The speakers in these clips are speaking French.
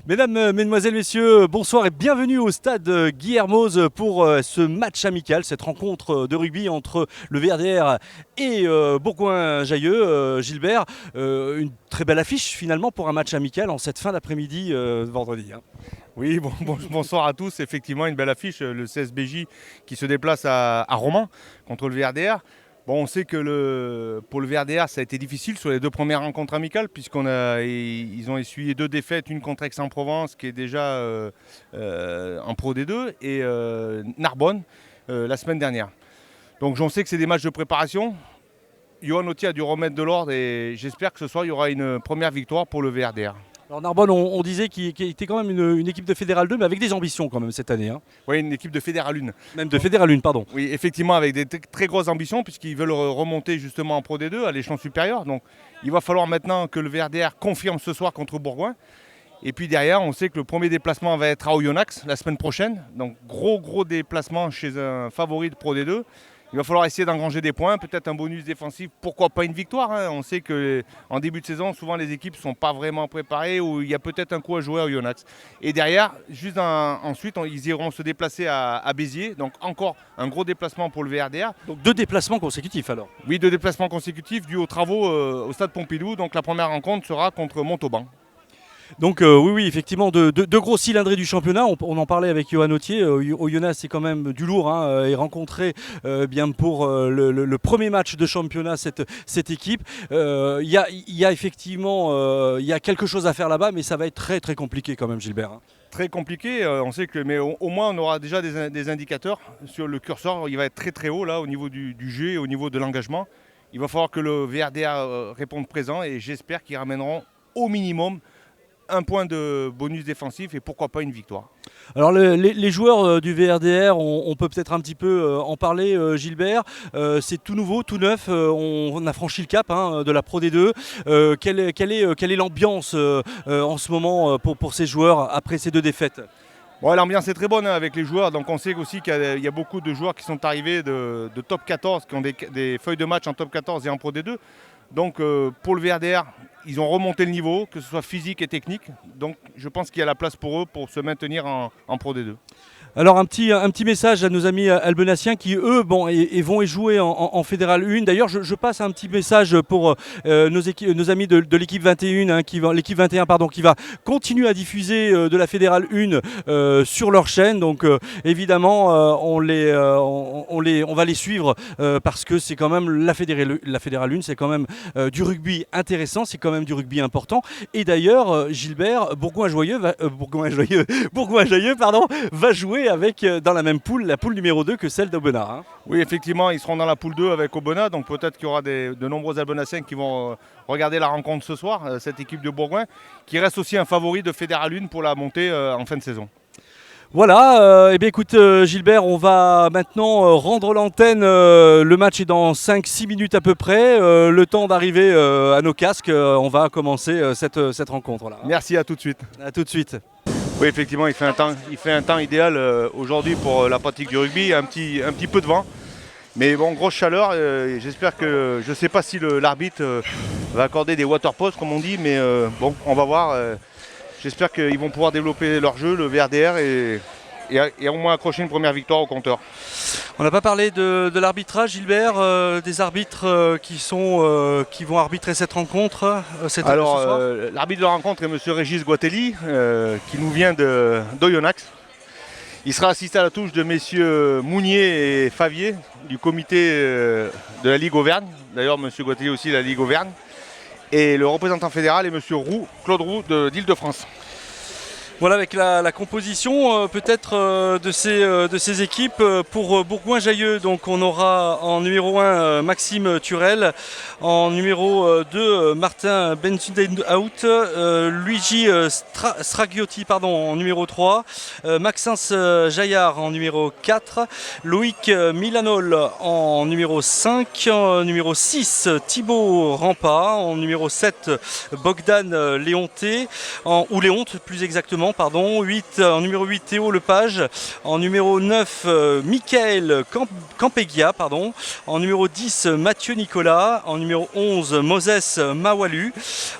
Mesdames, Mesdemoiselles, Messieurs, bonsoir et bienvenue au stade Guy Hermoz pour ce match amical, cette rencontre de rugby entre le VRDR et Bourgoin-Jallieu. Gilbert, une très belle affiche finalement pour un match amical en cette fin d'après-midi vendredi. Oui, bonsoir à tous. Effectivement, une belle affiche, le CSBJ qui se déplace à Romans contre le VRDR. Bon, on sait que pour le VRDR, ça a été difficile sur les deux premières rencontres amicales, ils ont essuyé deux défaites, une contre Aix-en-Provence qui est déjà en Pro D2 et Narbonne la semaine dernière. Donc j'en sais que c'est des matchs de préparation. Johan Autier a dû remettre de l'ordre et j'espère que ce soir, il y aura une première victoire pour le VRDR. Alors Narbonne, on disait qu'il était quand même une équipe de Fédéral 2, mais avec des ambitions quand même cette année. Oui, une équipe de Fédéral 1. Même de Fédéral 1, pardon. Oui, effectivement, avec des très grosses ambitions, puisqu'ils veulent remonter justement en Pro D2, à l'échelon supérieur. Donc il va falloir maintenant que le VRDR confirme ce soir contre Bourgoin. Et puis derrière, on sait que le premier déplacement va être à Oyonnax la semaine prochaine. Donc gros déplacement chez un favori de Pro D2. Il va falloir essayer d'engranger des points, peut-être un bonus défensif, pourquoi pas une victoire. On sait qu'en début de saison, souvent les équipes ne sont pas vraiment préparées ou il y a peut-être un coup à jouer à Oyonnax. Et derrière, ensuite, ils iront se déplacer à Béziers. Donc encore un gros déplacement pour le VRDR. Donc deux déplacements consécutifs alors. Oui, deux déplacements consécutifs dus aux travaux au stade Pompidou. Donc la première rencontre sera contre Montauban. Donc oui, effectivement, deux gros cylindrés du championnat. On en parlait avec Johan Autier. Oyonnax, c'est quand même du lourd et rencontré bien pour le premier match de championnat cette équipe. Il y a effectivement il y a quelque chose à faire là-bas, mais ça va être très compliqué quand même, Gilbert. Très compliqué, on sait que, mais au moins on aura déjà des indicateurs sur le curseur. Il va être très haut là au niveau du jeu et au niveau de l'engagement. Il va falloir que le VRDR réponde présent et j'espère qu'ils ramèneront au minimum un point de bonus défensif et pourquoi pas une victoire. Alors les joueurs du VRDR, on peut peut-être un petit peu en parler, Gilbert. C'est tout nouveau, tout neuf. On a franchi le cap de la Pro D2. Quelle est l'ambiance en ce moment pour ces joueurs après ces deux défaites ? Bon, l'ambiance est très bonne avec les joueurs. Donc on sait aussi qu'il y a beaucoup de joueurs qui sont arrivés de top 14, qui ont des feuilles de match en top 14 et en Pro D2. Donc pour le VRDR, ils ont remonté le niveau, que ce soit physique et technique. Donc je pense qu'il y a la place pour eux pour se maintenir en Pro D2. Alors un petit message à nos amis albenaciens qui eux vont y jouer en Fédéral 1. D'ailleurs je passe un petit message pour nos amis de l'équipe 21, l'équipe 21 pardon, qui va continuer à diffuser de la Fédéral 1 sur leur chaîne. Donc évidemment on va les suivre parce que c'est quand même la Fédéral 1, c'est quand même du rugby intéressant, c'est quand même du rugby important. Et d'ailleurs Gilbert, Bourgoin-Jallieu va jouer avec dans la même poule, la poule numéro 2 que celle d'Aubenas. Oui, effectivement, ils seront dans la poule 2 avec Aubenas, donc peut-être qu'il y aura de nombreux Albenaciens qui vont regarder la rencontre ce soir, cette équipe de Bourgoin, qui reste aussi un favori de Fédéral 1 pour la montée en fin de saison. Voilà, écoute Gilbert, on va maintenant rendre l'antenne. Le match est dans 5-6 minutes à peu près. Le temps d'arriver à nos casques, on va commencer cette rencontre-là. Merci, à tout de suite. À tout de suite. Oui, effectivement, il fait un temps idéal aujourd'hui pour la pratique du rugby, un petit peu de vent. Mais bon, grosse chaleur, j'espère que, je ne sais pas si l'arbitre va accorder des water posts comme on dit, mais bon, on va voir. J'espère qu'ils vont pouvoir développer leur jeu, le VRDR, et au moins accrocher une première victoire au compteur. On n'a pas parlé de l'arbitrage, Gilbert, des arbitres qui vont arbitrer cette rencontre ce soir. L'arbitre de la rencontre est M. Régis Guatelli, qui nous vient d'Oyonnax. Il sera assisté à la touche de messieurs Mounier et Favier, du comité de la Ligue Auvergne. D'ailleurs, M. Guatelli aussi de la Ligue Auvergne. Et le représentant fédéral est M. Claude Roux d'Île-de-France. Voilà, avec la composition peut-être de ces équipes pour Bourgoin-Jallieu. Donc on aura en numéro 1 Maxime Turel, en numéro 2 Martin Bensudenhout, Luigi Stragiotti en numéro 3, Maxence Jaillard en numéro 4, Loïc Milanol en numéro 5, en numéro 6 Thibaut Rampa, en numéro 7 Bogdan Léonté, ou Léonte plus exactement. Florian, pardon. 8, en numéro 8, Théo Lepage. En numéro 9, Michael Campegia, pardon. En numéro 10, Mathieu Nicolas. En numéro 11, Moses Mawalu.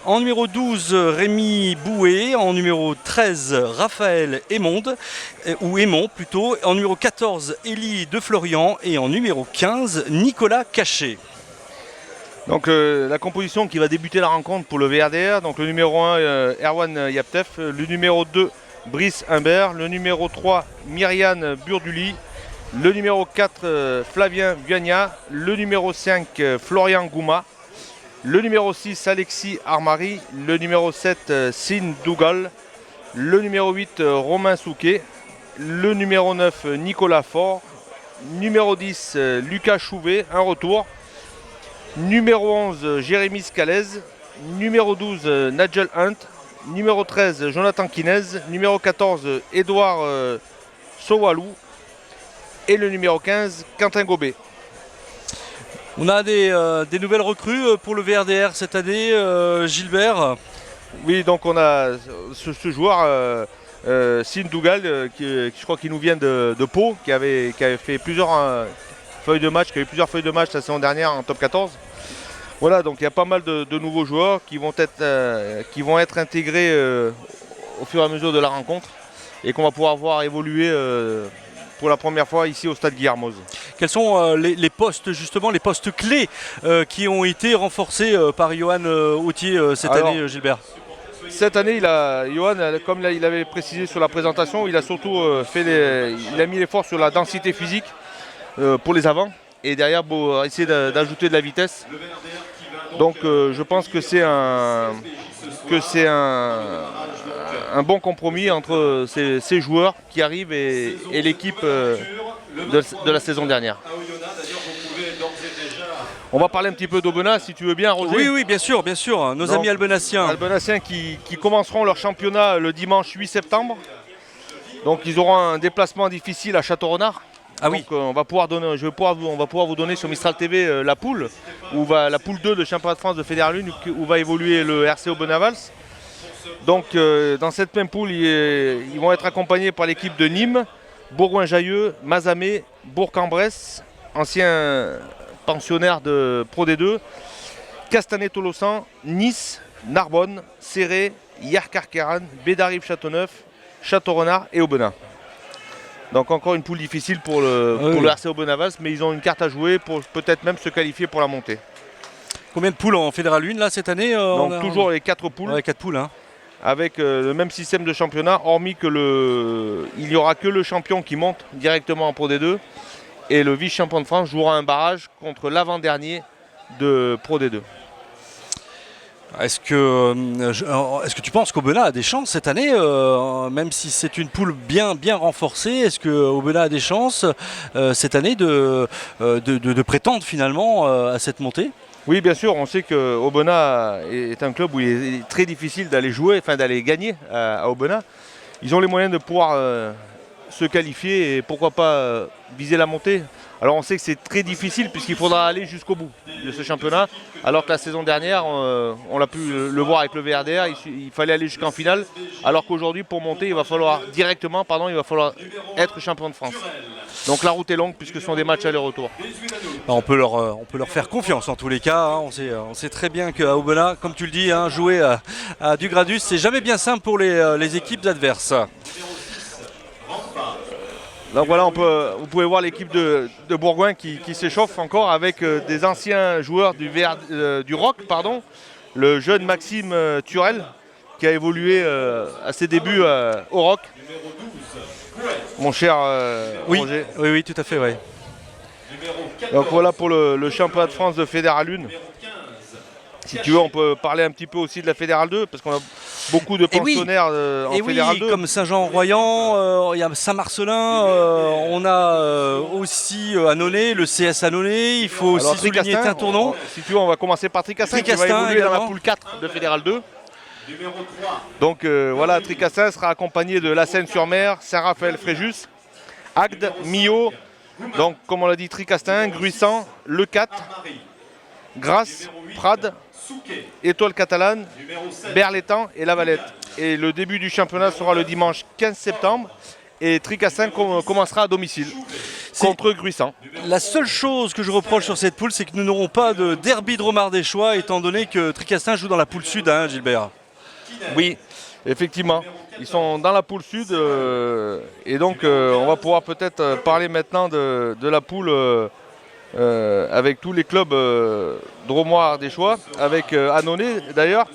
En numéro 12, Rémi Boué. En numéro 13, Raphaël Émonde, ou Aimont plutôt. En numéro 14, Élie de Florian. Et en numéro 15, Nicolas Cachet. Donc la composition qui va débuter la rencontre pour le VRDR, donc le numéro 1 Erwan Yaptef, le numéro 2 Brice Humbert, le numéro 3 Myriane Burduli, le numéro 4 Flavien Viagna, le numéro 5 Florian Gouma, le numéro 6 Alexis Armari, le numéro 7 Sin Dougal, le numéro 8 Romain Souquet, le numéro 9 Nicolas Faure, numéro 10 Lucas Chouvet, un retour. Numéro 11, Jérémy Scalez. Numéro 12, Nigel Hunt. Numéro 13, Jonathan Kinez. Numéro 14, Edouard Sowalou. Et le numéro 15, Quentin Gobet. On a des nouvelles recrues pour le VRDR cette année, Gilbert. Oui, donc on a ce joueur, Sin Dougal, qui je crois qu'il nous vient de Pau, qui avait fait plusieurs feuilles de match, qui a eu plusieurs feuilles de match la saison dernière en top 14. Voilà, donc il y a pas mal de nouveaux joueurs qui vont être intégrés au fur et à mesure de la rencontre et qu'on va pouvoir voir évoluer pour la première fois ici au stade Guillermoz. Quels sont les postes, justement, les postes clés qui ont été renforcés par Johan Autier cette année, Gilbert? Cette année, Johan, comme il avait précisé sur la présentation, il a surtout il a mis l'effort sur la densité physique pour les avants et derrière pour essayer d'ajouter de la vitesse. Donc je pense que c'est un bon compromis entre ces joueurs qui arrivent et l'équipe de la saison dernière. On va parler un petit peu d'Aubenas, si tu veux bien, Roger. Oui, bien sûr. Nos amis albenaciens. Albenaciens qui commenceront leur championnat le dimanche 8 septembre. Donc ils auront un déplacement difficile à Château-Renard. Ah donc, oui. on va pouvoir vous donner sur Mistral TV la poule, la poule 2 de championnat de France de Fédéral 1, où va évoluer le RC Aubenas-Vals. Donc dans cette même poule, ils vont être accompagnés par l'équipe de Nîmes, Bourgoin-Jallieu, Mazamet, Bourg-en-Bresse, anciens pensionnaires de Pro D2, Castanet-Tolosan, Nice, Narbonne, Céré, Yerkarkeran, Bédarrive-Châteauneuf, Château-Renard et Aubenas. Donc encore une poule difficile pour le RC Aubenas-Vals, mais ils ont une carte à jouer pour peut-être même se qualifier pour la montée. Combien de poules en Fédéral 1 là cette année Donc toujours les 4 poules. Ouais, 4 poules, hein. Avec le même système de championnat, hormis que il n'y aura que le champion qui monte directement en Pro D2 et le vice-champion de France jouera un barrage contre l'avant-dernier de Pro D2. Est-ce que tu penses qu'Aubenas a des chances cette année, même si c'est une poule bien renforcée? Est-ce que Aubenas a des chances cette année de prétendre finalement à cette montée? Oui, bien sûr, on sait que Aubenas est un club où il est très difficile d'aller jouer, enfin d'aller gagner à Aubenas. Ils ont les moyens de pouvoir se qualifier et pourquoi pas viser la montée. Alors on sait que c'est très difficile puisqu'il faudra aller jusqu'au bout de ce championnat, alors que la saison dernière, on l'a pu le voir avec le VRDR, il fallait aller jusqu'en finale, alors qu'aujourd'hui pour monter, il va falloir être champion de France. Donc la route est longue puisque ce sont des matchs aller-retour. On peut leur faire confiance en tous les cas, hein. On sait très bien qu'à Aubenas, comme tu le dis, hein, jouer à du Gradus, c'est jamais bien simple pour les équipes adverses. Donc voilà, vous pouvez voir l'équipe de Bourgoin qui s'échauffe encore avec des anciens joueurs du ROC, le jeune Maxime Turel qui a évolué à ses débuts au ROC. Mon cher Roger. Oui, tout à fait, oui. Donc voilà pour le championnat de France de Fédéral 1. Si tu veux, on peut parler un petit peu aussi de la Fédérale 2, parce qu'on a beaucoup de pensionnaires en Fédérale 2. Comme Saint-Jean-Royan, il y a Saint-Marcelin, on a aussi Annonay, le CS Annonay, il faut aussi souligner Tintournon. Si tu veux, on va commencer par Tricastin qui va évoluer dans la poule 4 de Fédéral 2. Donc voilà, Tricastin sera accompagné de La Seine-sur-Mer, Saint-Raphaël-Fréjus, Agde, Millau, donc comme on l'a dit, Tricastin, Gruissant, Le 4, Grasse, Prades, Étoile Catalane, Berlétan et La Valette. Et le début du championnat sera le dimanche 15 septembre. Et Tricastin commencera à domicile contre Gruissant. La seule chose que je reproche sur cette poule, c'est que nous n'aurons pas de derby de Romardéchois, étant donné que Tricastin joue dans la poule sud, hein, Gilbert. Oui, effectivement. Ils sont dans la poule sud. Et donc, on va pouvoir peut-être parler maintenant de la poule avec tous les clubs drômois-ardéchois, avec Annonay d'ailleurs.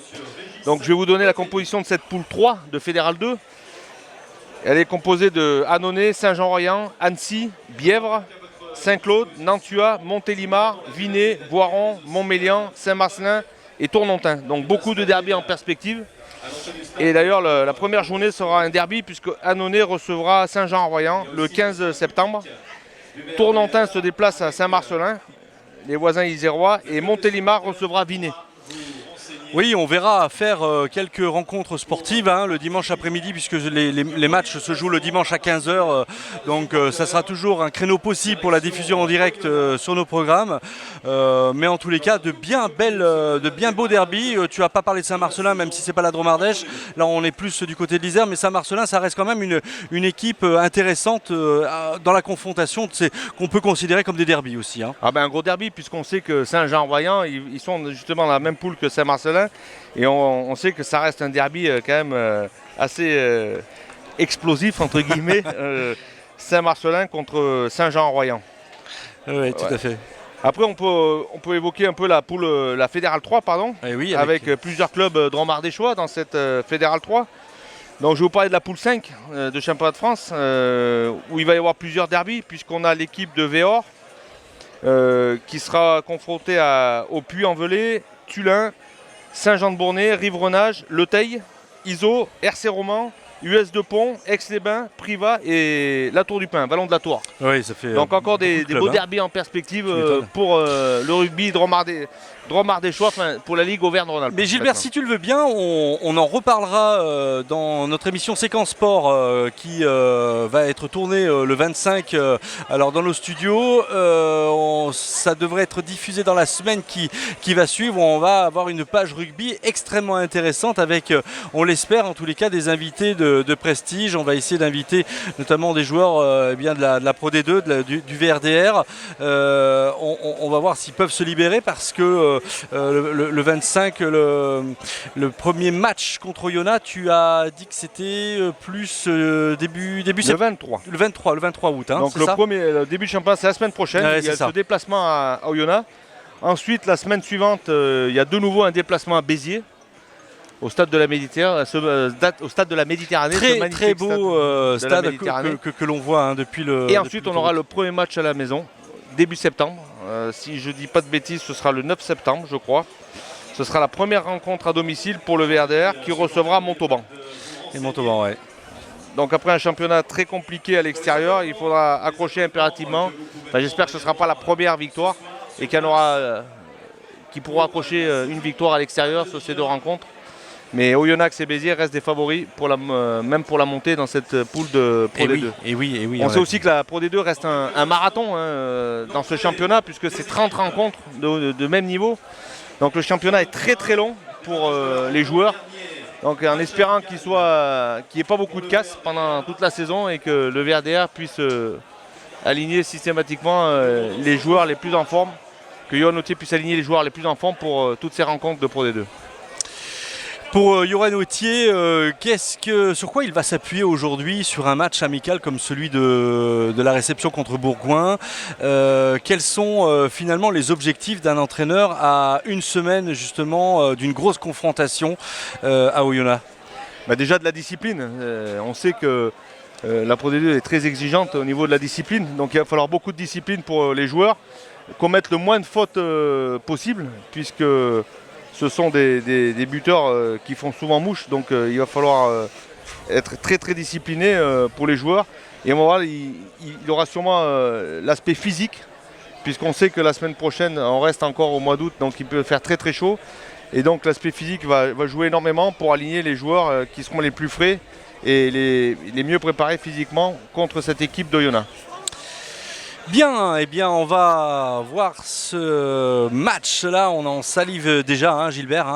Donc, je vais vous donner la composition de cette poule 3 de Fédéral 2. Elle est composée de Annonay, Saint-Jean-Royan, Annecy, Bièvre, Saint-Claude, Nantua, Montélimar, Vinay, Voiron, Montmélian, Saint-Marcelin et Tournontin. Donc beaucoup de derbys en perspective. Et d'ailleurs la première journée sera un derby puisque Annonay recevra Saint-Jean-Royan le 15 septembre. Tournontin se déplace à Saint-Marcelin, les voisins isérois, et Montélimar recevra Vinay. Oui, on verra faire quelques rencontres sportives hein, le dimanche après-midi puisque les matchs se jouent le dimanche à 15h. Donc ça sera toujours un créneau possible pour la diffusion en direct sur nos programmes. Mais en tous les cas, de bien beaux derbies. Tu n'as pas parlé de Saint-Marcelin, même si ce n'est pas la Drôme-Ardèche. Là, on est plus du côté de l'Isère. Mais Saint-Marcelin, ça reste quand même une équipe intéressante dans la confrontation qu'on peut considérer comme des derbies aussi. Hein. Ah ben, un gros derby puisqu'on sait que Saint-Jean-Royan, ils sont justement dans la même poule que Saint-Marcelin. Et on sait que ça reste un derby quand même assez explosif, entre guillemets, Saint-Marcelin contre Saint-Jean-Royan. Oui, tout à fait. Après, on peut évoquer un peu la poule, la Fédérale 3, pardon, oui, avec plusieurs clubs drômardéchois dans cette Fédérale 3. Donc je vais vous parler de la poule 5 de Championnat de France, où il va y avoir plusieurs derbys, puisqu'on a l'équipe de Véor, qui sera confrontée au Puy-en-Velay, Tulin, Saint-Jean-de-Bournay, Rivrenage, Le Teil, Iso, RC Roman, US de Pont, Aix-les-Bains, Privas et La Tour du Pin, Vallon de la Tour. Oui, ça fait donc encore des beaux derbys en perspective pour le rugby drômardéchois, pour la Ligue Auvergne-Rhône-Alpes. Mais Gilbert, si tu le veux bien, on en reparlera dans notre émission Séquence Sport qui va être tournée le 25 alors dans nos studios. Ça devrait être diffusé dans la semaine qui va suivre. On va avoir une page rugby extrêmement intéressante avec, on l'espère en tous les cas, des invités de prestige. On va essayer d'inviter notamment des joueurs bien de la Pro D2, du VRDR. On va voir s'ils peuvent se libérer parce que le 25, le premier match contre Oyonnax, tu as dit que c'était plus début septembre. Le 23 août. Hein, donc le début de championnat, c'est la semaine prochaine. Il y a ce déplacement à Oyonnax. Ensuite, la semaine suivante, il y a de nouveau un déplacement à Béziers. Au stade de la Méditerranée, au stade de la Méditerranée, très beau stade que l'on voit hein, depuis le. Et ensuite, on aura le premier match à la maison, début septembre. Si je ne dis pas de bêtises, ce sera le 9 septembre, je crois. Ce sera la première rencontre à domicile pour le VRDR qui recevra Montauban. Et Montauban, ouais. Donc après un championnat très compliqué à l'extérieur, il faudra accrocher impérativement. Enfin, j'espère que ce ne sera pas la première victoire et qu'il y en aura qui pourront accrocher une victoire à l'extérieur sur ces deux rencontres. Mais Oyonnax et Béziers restent des favoris même pour la montée dans cette poule de Pro D2. On sait aussi que la Pro D2 reste un marathon dans ce championnat puisque c'est 30 rencontres de même niveau. Donc le championnat est très très long pour les joueurs. Donc en espérant qu'il n'y ait pas beaucoup de casse pendant toute la saison et que le VRDR puisse aligner systématiquement les joueurs les plus en forme, que Johan Autier puisse aligner les joueurs les plus en forme pour toutes ces rencontres de Pro D2. Pour Johan Autier, sur quoi il va s'appuyer aujourd'hui sur un match amical comme celui de la réception contre Bourgoin? Quels sont finalement les objectifs d'un entraîneur à une semaine justement d'une grosse confrontation à Oyonnax? Déjà de la discipline. On sait que la Pro D2 est très exigeante au niveau de la discipline, donc il va falloir beaucoup de discipline pour les joueurs, commettre le moins de fautes possible, puisque ce sont des buteurs qui font souvent mouche, donc il va falloir être très très discipliné pour les joueurs. Et on va voir, il aura sûrement l'aspect physique, puisqu'on sait que la semaine prochaine, on reste encore au mois d'août, donc il peut faire très très chaud. Et donc l'aspect physique va jouer énormément pour aligner les joueurs qui seront les plus frais et les mieux préparés physiquement contre cette équipe d'Oyonnax. Bien, eh bien, on va voir ce match-là. On en salive déjà, hein, Gilbert.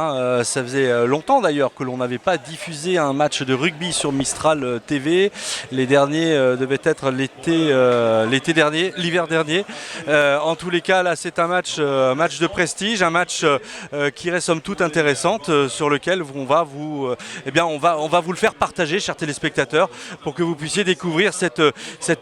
Ça faisait longtemps d'ailleurs que l'on n'avait pas diffusé un match de rugby sur Mistral TV. Les derniers devaient être l'été dernier, l'hiver dernier. En tous les cas, là, c'est un match de prestige, un match qui reste somme toute intéressante, sur lequel on va vous le faire partager, chers téléspectateurs, pour que vous puissiez découvrir cette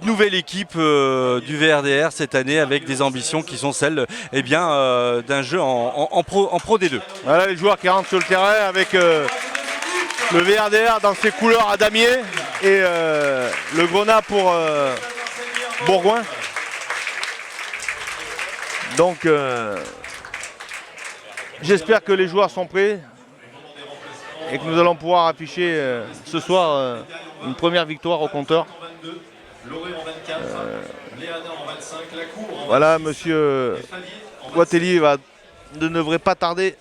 nouvelle équipe du VRDR cette année, avec des ambitions qui sont celles d'un jeu en Pro D2. Voilà les joueurs qui rentrent sur le terrain avec le VRDR dans ses couleurs à damier et le grenat pour Bourgoin. Donc j'espère que les joueurs sont prêts et que nous allons pouvoir afficher ce soir une première victoire au compteur. Voilà, monsieur Guatelli ne devrait pas tarder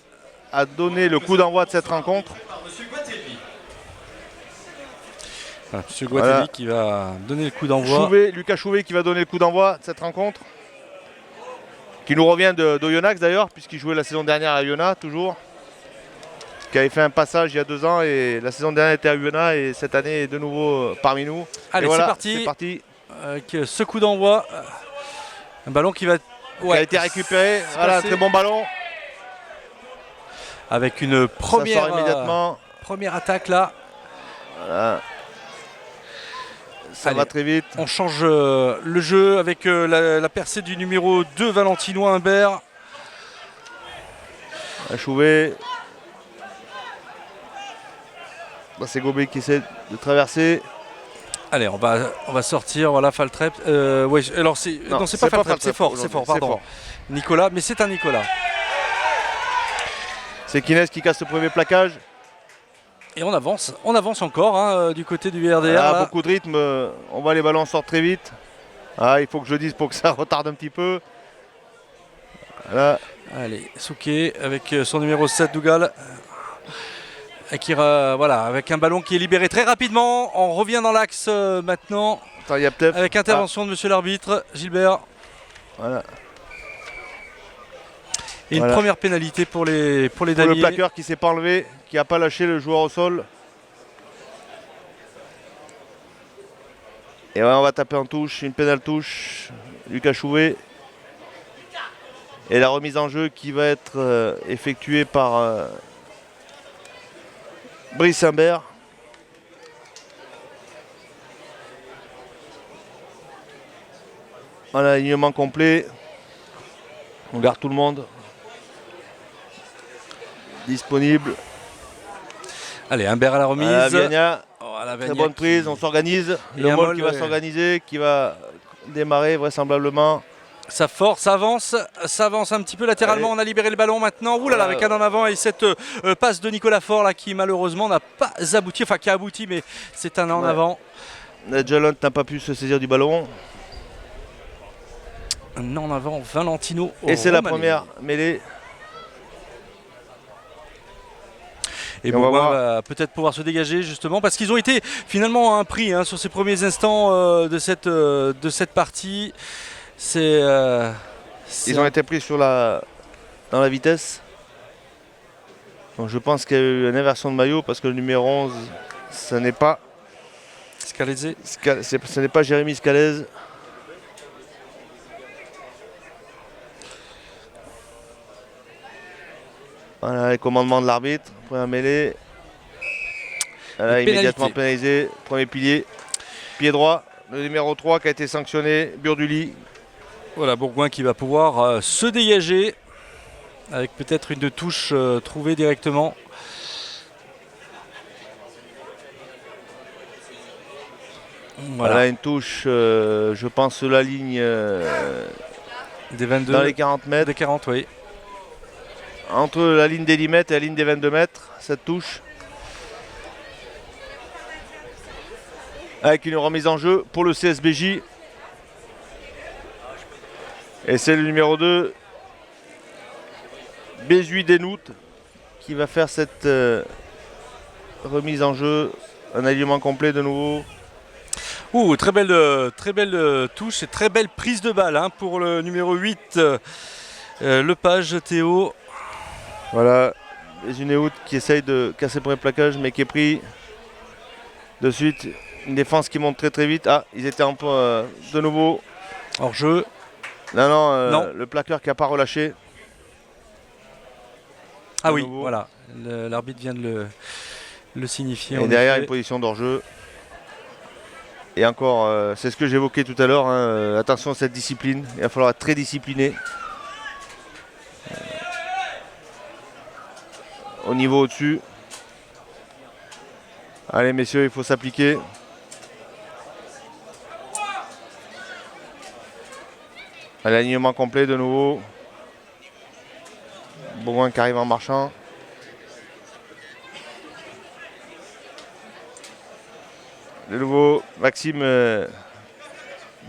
à donner le coup d'envoi de cette rencontre. Monsieur Guatelli, voilà, qui va donner le coup d'envoi. Lucas Chouvet qui va donner le coup d'envoi de cette rencontre. Qui nous revient d'Oyonnax d'ailleurs, puisqu'il jouait la saison dernière à Oyonnax toujours. Qui avait fait un passage il y a 2 ans et la saison dernière était à Oyonnax et cette année est de nouveau parmi nous. Allez, voilà, c'est parti. Avec ce coup d'envoi. Un ballon qui va... qui a été récupéré. Voilà, un très bon ballon. Avec une première, immédiatement. Première attaque là. Voilà. Ça va très vite. On change le jeu avec la percée du numéro 2, Valentino Humbert. Chouvet. C'est Gobet qui essaie de traverser. Allez, on va sortir, voilà, Faltrep. Ouais, alors non, c'est pas Faltrep, c'est fort, pardon. Nicolas, mais c'est un Nicolas. C'est Kines qui casse le premier plaquage. Et on avance encore du côté du VRDR. Ah, beaucoup de rythme, on voit les ballons sortent très vite. Ah, il faut que je le dise pour que ça retarde un petit peu. Voilà. Allez, Souquet avec son numéro 7, Dougal. Voilà, avec un ballon qui est libéré très rapidement. On revient dans l'axe maintenant. Attends, y a peut-être... Avec intervention de monsieur l'arbitre, Gilbert. Voilà. Et une première pénalité pour les pour damiers. Le plaqueur qui ne s'est pas enlevé, qui n'a pas lâché le joueur au sol. Et ouais, on va taper en touche, une pénale touche. Lucas Chouvet. Et la remise en jeu qui va être effectuée par Brice Humbert. Voilà, alignement complet. On garde tout le monde. Disponible. Allez, Humbert à la remise. Voilà, très bonne prise, on s'organise. Le Moll qui va s'organiser, qui va démarrer vraisemblablement. Ça force, ça avance un petit peu latéralement. Allez. On a libéré le ballon maintenant. Ouh là là, avec un en avant et cette passe de Nicolas Faure là, qui malheureusement n'a pas abouti. Enfin, qui a abouti, mais c'est un en avant. Nigel Hunt n'a pas pu se saisir du ballon. Un en avant, Valentino. Et c'est la première mêlée. Et Bourgoin va peut-être pouvoir se dégager justement parce qu'ils ont été finalement à un prix sur ces premiers instants de cette partie. Ils ont été pris dans la vitesse. Donc je pense qu'il y a eu une inversion de maillot parce que le numéro 11, ce n'est pas Scalese. Ce n'est pas Jérémy Scalese. Voilà les commandements de l'arbitre. Première mêlée. Voilà, immédiatement pénalisé. Premier pilier. Pied droit. Le numéro 3 qui a été sanctionné. Burduli. Voilà, Bourgoin qui va pouvoir se dégager avec peut-être une touche trouvée directement. Voilà une touche, je pense, sur la ligne des 22, dans les 40 mètres. Des 40, oui. Entre la ligne des 10 mètres et la ligne des 22 mètres, cette touche. Avec une remise en jeu pour le CSBJ. Et c'est le numéro 2, Bézuy Denout, qui va faire cette remise en jeu. Un alignement complet de nouveau. Très belle touche et très belle prise de balle hein, pour le numéro 8, Lepage, Théo. Voilà, les Unéout qui essaye de casser le premier plaquage, mais qui est pris de suite. Une défense qui monte très très vite. Ah, ils étaient un peu de nouveau. Hors jeu. Non, le plaqueur qui n'a pas relâché. Ah De oui, nouveau. voilà. L'arbitre vient de le signifier. Et en derrière, effet. une position d'hors-jeu. Et encore, c'est ce que j'évoquais tout à l'heure. Hein, attention à cette discipline. Il va falloir être très discipliné. Au niveau au-dessus. Allez, messieurs, il faut s'appliquer. L'alignement complet de nouveau. Bourgoin qui arrive en marchant. De nouveau, Maxime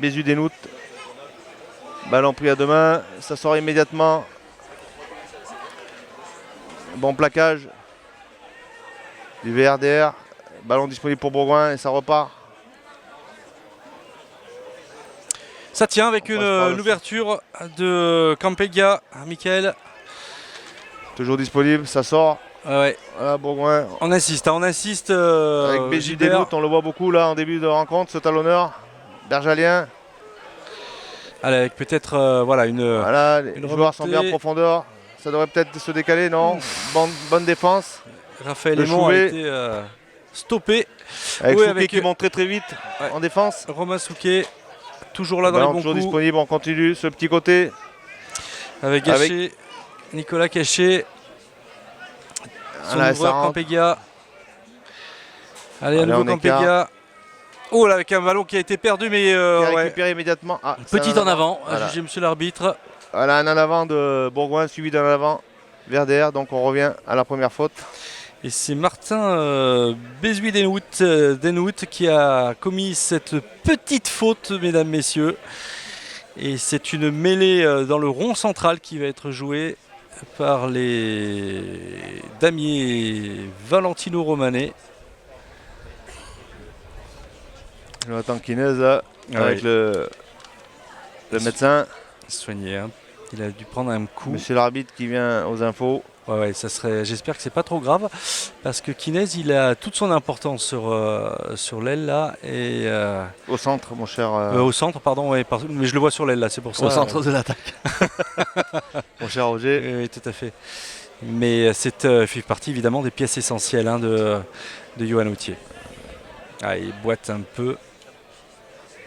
Bézu-Denout. Ballon pris à deux mains. Ça sort immédiatement. Bon plaquage du VRDR. Ballon disponible pour Bourgoin et ça repart. Ça tient avec On passe par une le ouverture de Campeggia, Michael. Toujours disponible, ça sort. Ouais. Voilà, Bourgoin. On insiste. Avec Bézu Gilbert. Denout, on le voit beaucoup là en début de rencontre, ce talonneur. Bergalien. Allez, avec peut-être voilà, Voilà, les une joueurs sont bien en remontée. profondeur. Ça devrait peut-être se décaler, non? Bonne défense. Raphaël Le Aymon a Chouvet. été stoppé. Avec Oui, Fouquet avec, qui monte très très vite ouais. en défense. Romain Souquet, toujours là dans Ballon les bons toujours coups. disponible, on continue ce petit côté. Avec Gachet, Nicolas Cachet. Son Voilà, ça ouvreur rentre. Campeggia. Allez, à Allez, nouveau on écarte. Campeggia. Oh là, avec un ballon qui a été perdu, mais Qui a ouais. récupéré immédiatement. Ah, c'est Petit un en avant, Voilà. à juger monsieur l'arbitre. Voilà, un en avant de Bourgoin, suivi d'un en avant VRDR. Donc on revient à la première faute. Et c'est Martin Bézuy-Denout qui a commis cette petite faute, mesdames, messieurs. Et c'est une mêlée dans le rond central qui va être jouée par les damiers Valentino Romanet. Jonathan Kinez là, avec Ouais. le médecin. Soigné, hein. Il a dû prendre un coup. Monsieur l'arbitre qui vient aux infos. Ouais, ça serait. J'espère que c'est pas trop grave parce que Kinez, il a toute son importance sur l'aile là et Au centre, mon cher, au centre, pardon. Ouais, mais je le vois sur l'aile là, c'est pour ça. Au centre de l'attaque. mon cher Roger. Oui, tout à fait. Mais c'est fait partie évidemment des pièces essentielles hein, de Johan Autier. Ah, il boite un peu.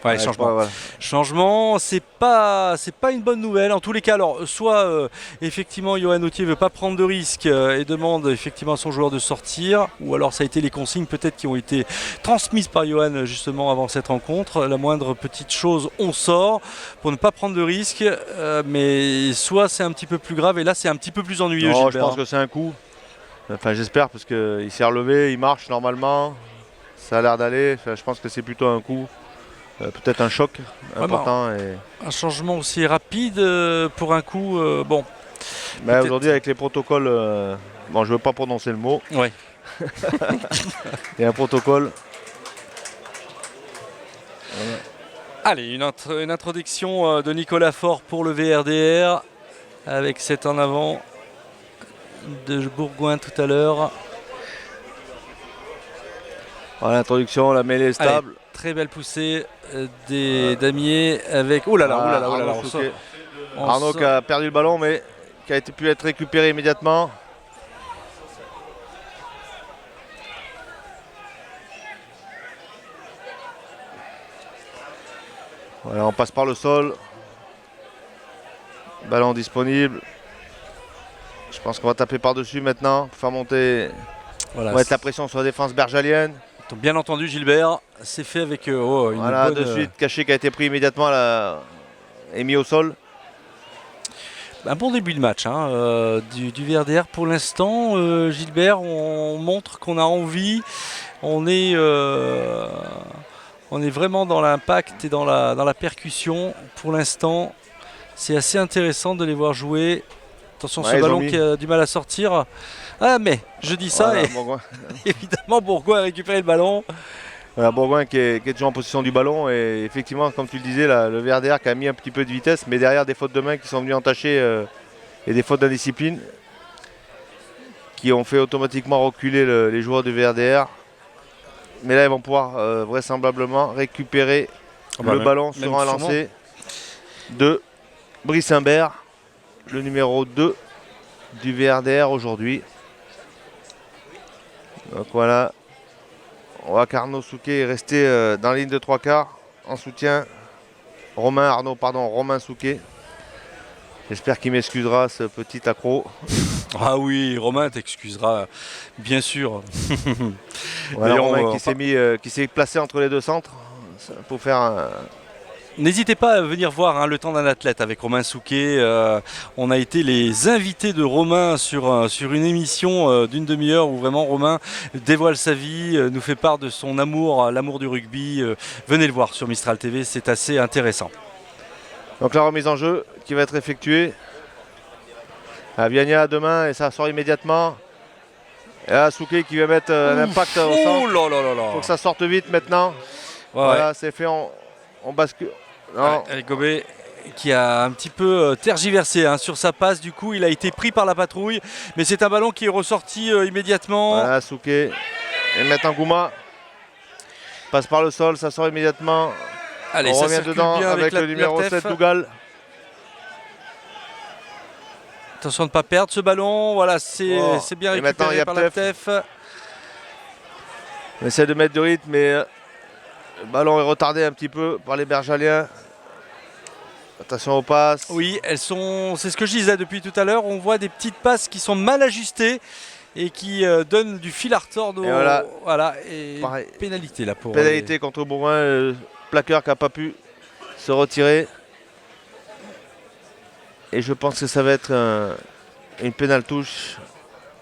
Ouais, Ouais, changement. voilà. Changement, c'est pas une bonne nouvelle. En tous les cas, alors soit effectivement Johan Autier veut pas prendre de risques et demande effectivement à son joueur de sortir, ou alors ça a été les consignes peut-être qui ont été transmises par Johan justement avant cette rencontre. La moindre petite chose, on sort pour ne pas prendre de risques, mais soit c'est un petit peu plus grave et là c'est un petit peu plus ennuyeux. Non, je Gilbert. pense que c'est un coup. Enfin, j'espère parce qu'il s'est relevé, il marche normalement. Ça a l'air d'aller. Enfin, je pense que c'est plutôt un coup. Peut-être un choc important. Et... Un changement aussi rapide pour un coup, bon. Mais aujourd'hui, avec les protocoles, bon, je ne veux pas prononcer le mot. Ouais. Il y a un protocole. Allez, une introduction de Nicolas Faure pour le VRDR avec cet en avant de Bourgoin tout à l'heure. Voilà, l'introduction, la mêlée est stable. Allez, très belle poussée des damiers avec. Oh là là, oh là là, oh là là, Arnaud on Fouquet. sort- on Arnaud sort- qui a perdu le ballon, mais qui a pu être récupéré immédiatement. Voilà, on passe par le sol. Ballon disponible. Je pense qu'on va taper par-dessus maintenant pour faire monter, Voilà, mettre la pression sur la défense bergalienne. bien entendu, Gilbert, c'est fait avec une Voilà, bonne, de suite, Caché qui a été pris immédiatement là, et mis au sol. un bon début de match hein, du VRDR pour l'instant. Gilbert, on montre qu'on a envie. On est vraiment dans l'impact et dans la percussion. Pour l'instant, c'est assez intéressant de les voir jouer. Attention, Ouais, ce ils ont ballon mis. qui a du mal à sortir. Ah, mais je dis ça Voilà, et Bourgoin. évidemment, Bourgoin a récupéré le ballon. Voilà, Bourgoin qui est toujours en possession du ballon. Et effectivement, comme tu le disais, là, le VRDR qui a mis un petit peu de vitesse, mais derrière des fautes de main qui sont venues entacher et des fautes d'indiscipline qui ont fait automatiquement reculer les joueurs du VRDR. Mais là, ils vont pouvoir vraisemblablement récupérer le ballon sur un lancer de Brice Imbert, le numéro 2 du VRDR aujourd'hui. Donc voilà, on voit qu'Arnaud Souquet est resté dans la ligne de 3/4 en soutien. Romain Souquet. J'espère qu'il m'excusera ce petit accro. Ah oui, Romain t'excusera, bien sûr. Voilà, Romain qui s'est placé entre les deux centres pour faire un... N'hésitez pas à venir voir hein, le temps d'un athlète avec Romain Souquet. On a été les invités de Romain sur une émission d'une demi-heure où vraiment Romain dévoile sa vie, nous fait part de son amour, l'amour du rugby. Venez le voir sur Mistral TV, c'est assez intéressant. Donc la remise en jeu qui va être effectuée. Viagna à deux mains et ça sort immédiatement. Et là, Souquet qui va mettre un impact au centre. Il faut que ça sorte vite maintenant. Ouais, voilà, c'est fait, on bascule. Non. Ouais, Gobet qui a un petit peu tergiversé hein, sur sa passe, du coup il a été pris par la patrouille, mais c'est un ballon qui est ressorti immédiatement. Voilà, Souquet et maintenant Gouma passe par le sol, ça sort immédiatement. Allez, on ça revient dedans avec le numéro 7 Dougal. Attention de ne pas perdre ce ballon, voilà, c'est bien récupéré par la TEF. On essaie de mettre du rythme, mais le ballon est retardé un petit peu par les Bergaliens. Attention aux passes. Oui, elles sont. C'est ce que je disais depuis tout à l'heure. On voit des petites passes qui sont mal ajustées et qui donnent du fil à retordre. Voilà. Et pareil. Pénalité là pour. Pénalité contre Bourgoin. Le plaqueur qui n'a pas pu se retirer. Et je pense que ça va être une pénale touche.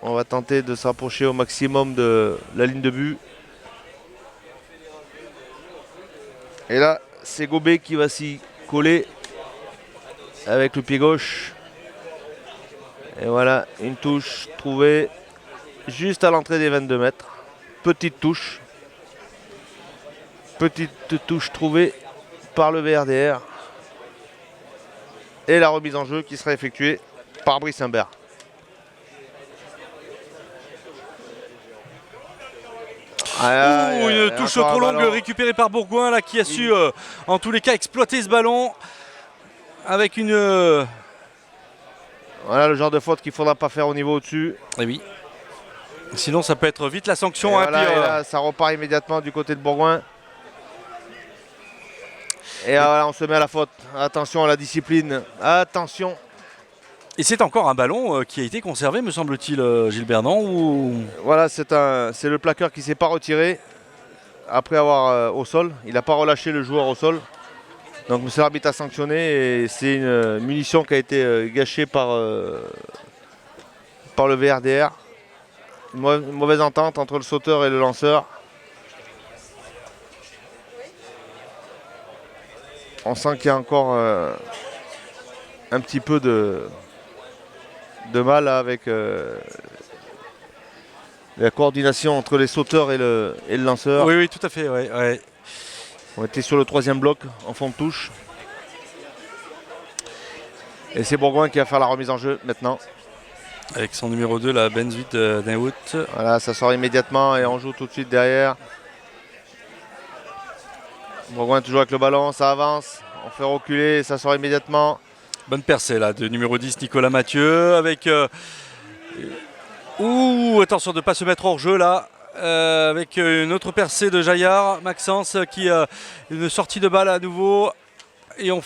On va tenter de s'approcher au maximum de la ligne de but. Et là, c'est Gobet qui va s'y coller avec le pied gauche. Et voilà, une touche trouvée juste à l'entrée des 22 mètres. Petite touche. Petite touche trouvée par le VRDR. Et la remise en jeu qui sera effectuée par Brice Imbert. Une touche trop longue récupérée par Bourgoin là, qui a su en tous les cas exploiter ce ballon avec une... Voilà le genre de faute qu'il ne faudra pas faire au niveau au-dessus. Et oui. Sinon ça peut être vite la sanction. Et là, ça repart immédiatement du côté de Bourgoin. Et voilà, on se met à la faute. Attention à la discipline. Attention. Et c'est encore un ballon qui a été conservé, me semble-t-il, Gilbert, non ou... Voilà, c'est le plaqueur qui ne s'est pas retiré après avoir au sol. Il n'a pas relâché le joueur au sol. Donc monsieur l'arbitre a sanctionné et c'est une munition qui a été gâchée par le VRDR. Une mauvaise entente entre le sauteur et le lanceur. On sent qu'il y a encore un petit peu de mal avec la coordination entre les sauteurs et le lanceur. Oui, tout à fait. Ouais. On était sur le troisième bloc en fond de touche. Et c'est Bourgoin qui va faire la remise en jeu maintenant. Avec son numéro 2, la Benzuit d'Inwood. Voilà, ça sort immédiatement et on joue tout de suite derrière. Bourgoin toujours avec le ballon, ça avance. On fait reculer, ça sort immédiatement. Bonne percée là de numéro 10 Nicolas Mathieu avec attention de ne pas se mettre hors jeu là avec une autre percée de Jaillard, Maxence qui une sortie de balle à nouveau et on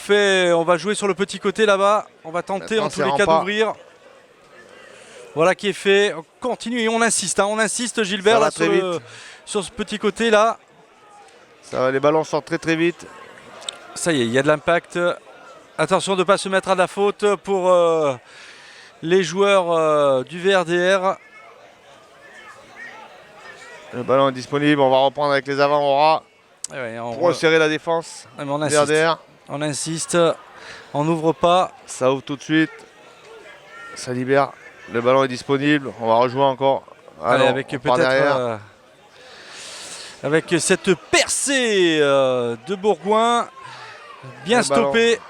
va jouer sur le petit côté là-bas, on va tenter en tous les cas d'ouvrir. Voilà qui est fait, on continue et on insiste Gilbert là, sur ce petit côté là. Les ballons sortent très vite. Ça y est, il y a de l'impact. Attention de ne pas se mettre à la faute pour les joueurs du VRDR. Le ballon est disponible, on va reprendre avec les avant-bras pour resserrer la défense. On insiste, on n'ouvre pas. Ça ouvre tout de suite, ça libère. Le ballon est disponible, on va rejouer encore. Allez, avec peut-être avec cette percée de Bourgoin. Bien stoppé.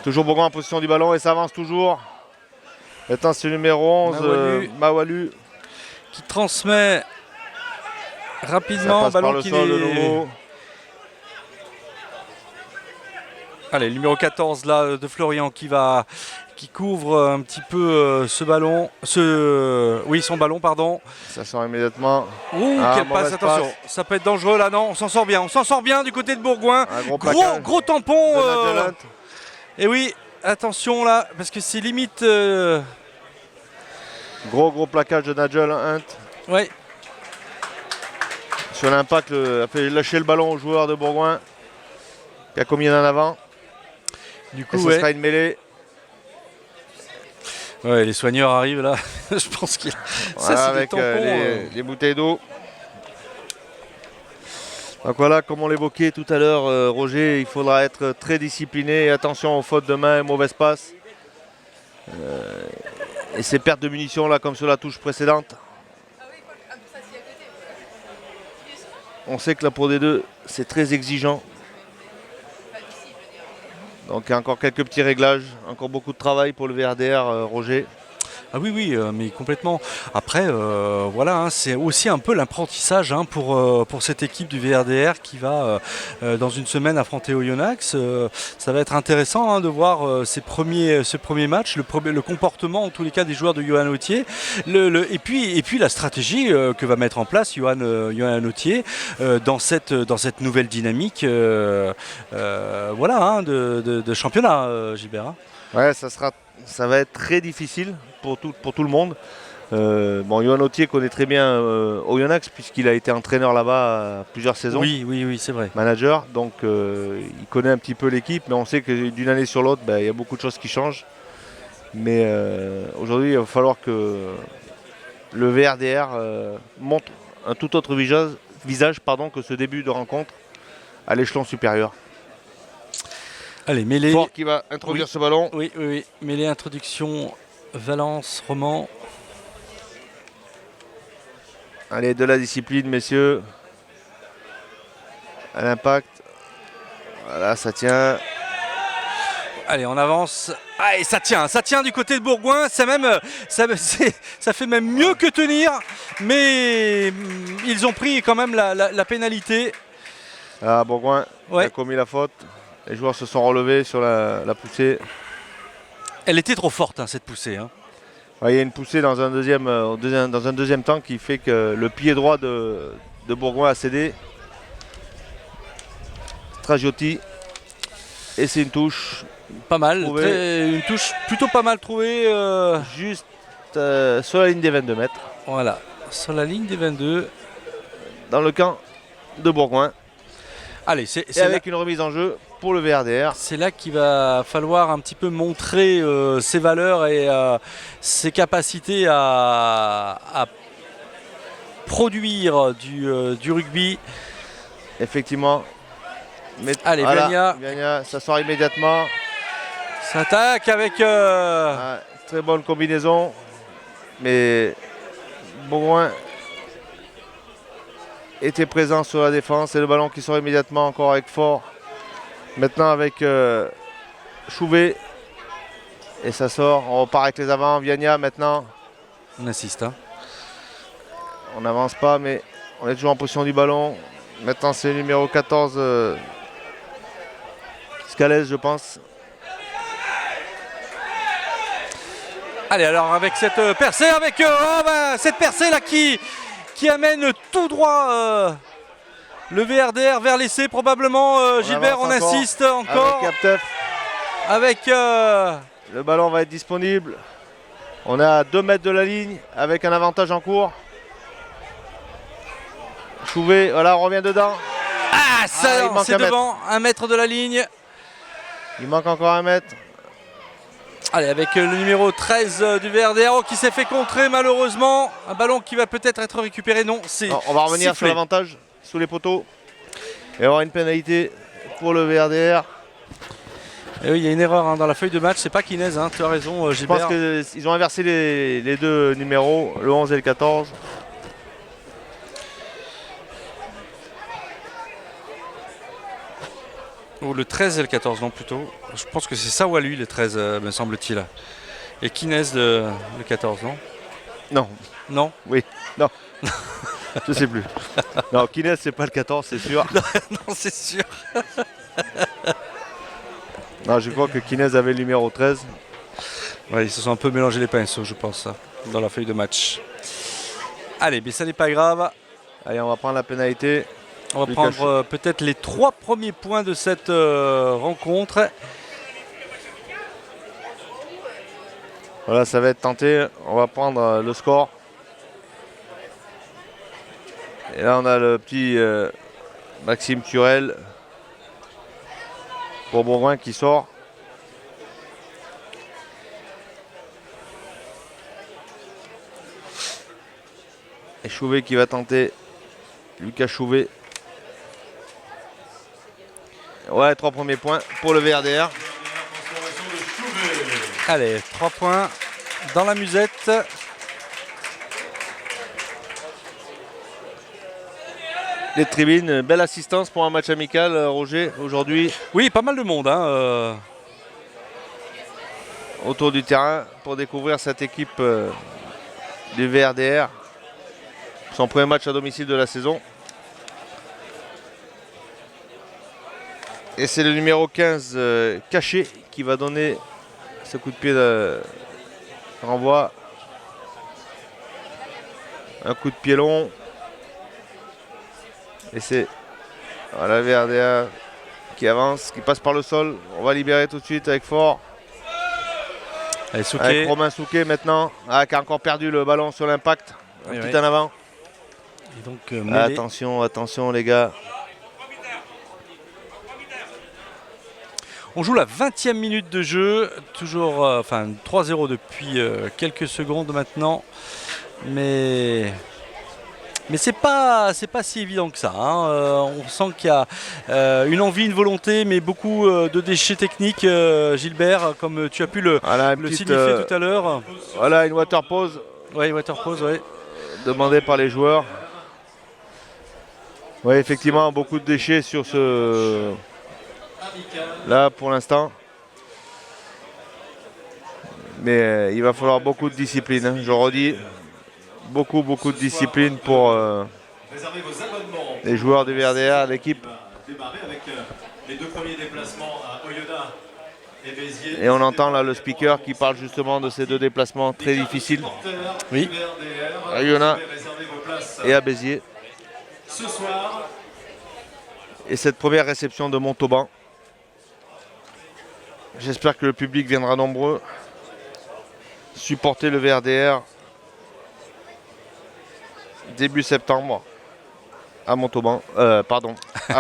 Toujours Bourgoin en position du ballon et ça avance toujours. Maintenant c'est le numéro 11, Mawalu. Qui transmet rapidement. Ballon qui est... Allez, le numéro 14 là, de Florian qui couvre un petit peu ce ballon. Son ballon, pardon. Ça sort immédiatement. Quelle passe, attention. Ça peut être dangereux là, non? On s'en sort bien. On s'en sort bien du côté de Bourgoin. Gros tampon. Et oui, attention là, parce que c'est limite. Gros plaquage de Nigel Hunt. Ouais. Sur l'impact, a fait lâcher le ballon au joueur de Bourgoin qui a commis en avant. Du coup, ce sera une mêlée. Ouais, les soigneurs arrivent là. Je pense qu'il ça c'est avec les bouteilles d'eau. Donc voilà, comme on l'évoquait tout à l'heure, Roger, il faudra être très discipliné et attention aux fautes de main et mauvaises passes. Et ces pertes de munitions là, comme sur la touche précédente. On sait que la Pro D2, c'est très exigeant. Donc il y a encore quelques petits réglages, encore beaucoup de travail pour le VRDR, Roger. Ah oui, mais complètement. Après, voilà, hein, c'est aussi un peu l'apprentissage pour cette équipe du VRDR qui va dans une semaine affronter Oyonnax. Ça va être intéressant de voir ce premier match, le comportement en tous les cas des joueurs de Johan Autier, et puis la stratégie que va mettre en place Johan Autier dans cette nouvelle dynamique de championnat, Gilbert. Ouais, ça va être très difficile pour tout le monde. Johan Autier connaît très bien Oyonnax puisqu'il a été entraîneur là-bas plusieurs saisons. Oui, c'est vrai. Manager, donc il connaît un petit peu l'équipe, mais on sait que d'une année sur l'autre, il y a beaucoup de choses qui changent. Mais aujourd'hui, il va falloir que le VRDR montre un tout autre visage que ce début de rencontre à l'échelon supérieur. Allez, mêlée. Fort qui va introduire ce ballon. Oui. Mêlée, introduction, Valence, Roman. Allez, de la discipline, messieurs. À l'impact. Voilà, ça tient. Allez, on avance. Ah, et ça tient du côté de Bourgoin. Ça fait même mieux que tenir. Mais ils ont pris quand même la pénalité. Ah, Bourgoin a commis la faute. Les joueurs se sont relevés sur la poussée. Elle était trop forte, cette poussée. Ouais, il y a une poussée dans un deuxième temps qui fait que le pied droit de Bourgoin a cédé. Stragiotti. Et c'est une touche. Pas mal. Une touche plutôt pas mal trouvée. Juste sur la ligne des 22 mètres. Voilà, sur la ligne des 22. Dans le camp de Bourgoin. Allez, avec une remise en jeu pour le VRDR. C'est là qu'il va falloir un petit peu montrer ses valeurs et ses capacités à produire du rugby. Effectivement. Mais allez, voilà, Viagna, ça sort immédiatement. S'attaque avec... très bonne combinaison. Mais Bourgoin était présent sur la défense et le ballon qui sort immédiatement encore avec Fort. Maintenant avec Chouvet. Et ça sort, on repart avec les avants. Viagna maintenant. On assiste. On n'avance pas mais on est toujours en position du ballon. Maintenant c'est le numéro 14 Scalès je pense. Allez alors avec cette percée, cette percée là qui amène tout droit le VRDR vers l'essai probablement. Gilbert, on insiste encore. Avec le ballon va être disponible. On est à 2 mètres de la ligne avec un avantage en cours. Chouvet, voilà, on revient dedans. C'est devant, 1 mètre de la ligne. Il manque encore 1 mètre. Allez, avec le numéro 13 du VRDR qui s'est fait contrer malheureusement. Un ballon qui va peut-être être récupéré. Non, on va revenir sur l'avantage sous les poteaux. Et avoir une pénalité pour le VRDR. Et oui, il y a une erreur dans la feuille de match. C'est pas Kinez, tu as raison, Gilbert. Je pense qu'ils ont inversé les deux numéros, le 11 et le 14. Ou le 13 et le 14, non plutôt. Je pense que c'est ça ou à lui, le 13, me semble-t-il. Et Kines le 14, non? Non, Non. oui, non. Je sais plus. Non, Kines, c'est pas le 14, c'est sûr. Non, c'est sûr. Non, je crois que Kines avait le numéro 13. Ouais, ils se sont un peu mélangés les pinceaux, je pense, dans la feuille de match. Allez, mais ça n'est pas grave. Allez, on va prendre la pénalité. On va Lucas prendre peut-être les 3 premiers points de cette rencontre. Voilà, ça va être tenté. On va prendre le score. Et là, on a le petit Maxime Turel pour Bourgoin qui sort. Et Chouvet qui va tenter. Lucas Chouvet. Ouais, 3 premiers points pour le VRDR. Allez, 3 points dans la musette. Les tribunes, belle assistance pour un match amical, Roger, aujourd'hui, Oui, pas mal de monde. Hein, autour du terrain pour découvrir cette équipe du VRDR. Son premier match à domicile de la saison. Et c'est le numéro 15, Caché, qui va donner ce coup de pied de renvoi. Un coup de pied long. Et c'est voilà, VRDA qui avance, qui passe par le sol. On va libérer tout de suite avec Fort. Allez, Souquet. Avec Romain Souquet maintenant, qui a encore perdu le ballon sur l'impact. Un petit en avant. Et donc, mêlée. Attention, attention les gars. On joue la 20e minute de jeu, toujours 3-0 depuis quelques secondes maintenant, mais c'est pas si évident que ça. Hein. On sent qu'il y a une envie, une volonté, mais beaucoup de déchets techniques, Gilbert, comme tu as pu le signifier tout à l'heure. Voilà une water pause. Oui, water pause, oui. Demandée par les joueurs. Oui, effectivement, beaucoup de déchets sur ce. Là pour l'instant. Mais il va falloir beaucoup de discipline, hein. Je redis, beaucoup de discipline pour les joueurs du VRDA, l'équipe. Et on entend là le speaker qui parle justement de ces 2 déplacements très difficiles. Oui. À Oyonnax et à Béziers. Et cette première réception de Montauban. J'espère que le public viendra nombreux supporter le VRDR début septembre à Montauban, à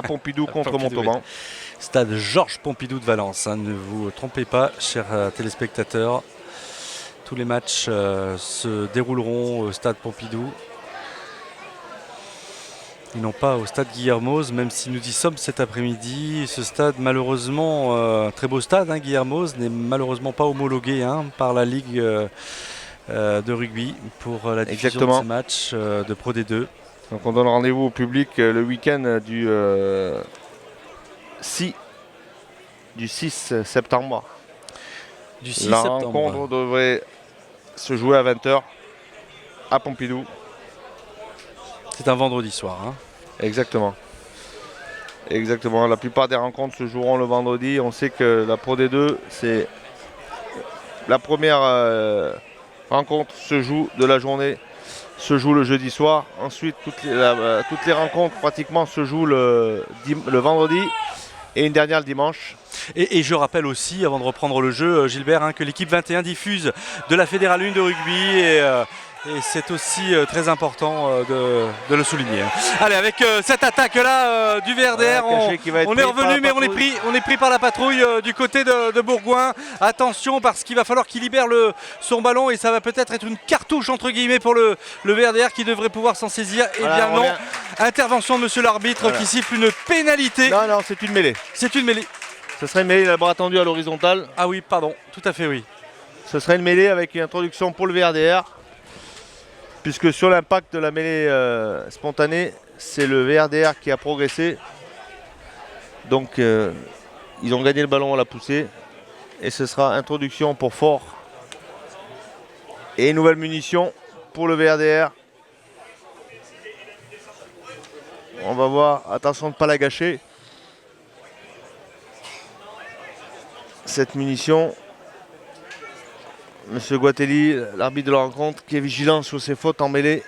Pompidou contre Pompidou, Montauban. oui. Stade Georges Pompidou de Valence. Hein. Ne vous trompez pas, chers téléspectateurs. Tous les matchs se dérouleront au stade Pompidou. Et non pas au stade Guillermoz, même si nous y sommes cet après-midi. Ce stade, malheureusement, très beau stade, hein, Guillermoz, n'est malheureusement pas homologué par la Ligue de rugby pour la diffusion de ces matchs de Pro D2. Donc on donne rendez-vous au public le week-end du 6 septembre. Du 6 la septembre. rencontre devrait se jouer à 20h à Pompidou. C'est un vendredi soir. Hein. Exactement. Exactement. La plupart des rencontres se joueront le vendredi. On sait que la Pro D2, c'est la première rencontre se joue de la journée, se joue le jeudi soir. Ensuite, toutes les rencontres pratiquement se jouent le vendredi et une dernière le dimanche. Et je rappelle aussi, avant de reprendre le jeu, Gilbert, que l'équipe 21 diffuse de la Fédérale 1 de rugby et c'est aussi très important de le souligner. Allez, avec cette attaque-là du VRDR, on est revenu, mais on est pris par la patrouille du côté de Bourgoin. Attention, parce qu'il va falloir qu'il libère son ballon et ça va peut-être être une cartouche, entre guillemets, pour le VRDR qui devrait pouvoir s'en saisir. Eh bien non, intervention de monsieur l'arbitre qui siffle une pénalité. Non, c'est une mêlée. C'est une mêlée. Ce serait une mêlée, le bras tendu à l'horizontale. Ah oui, pardon, tout à fait, oui. Ce serait une mêlée avec une introduction pour le VRDR. Puisque sur l'impact de la mêlée spontanée, c'est le VRDR qui a progressé. Donc Ils ont gagné le ballon à la poussée. Et ce sera introduction pour Fort. Et nouvelle munition pour le VRDR. On va voir, attention de ne pas la gâcher. Cette munition. Monsieur Guatelli, l'arbitre de la rencontre, qui est vigilant sur ses fautes en mêlée.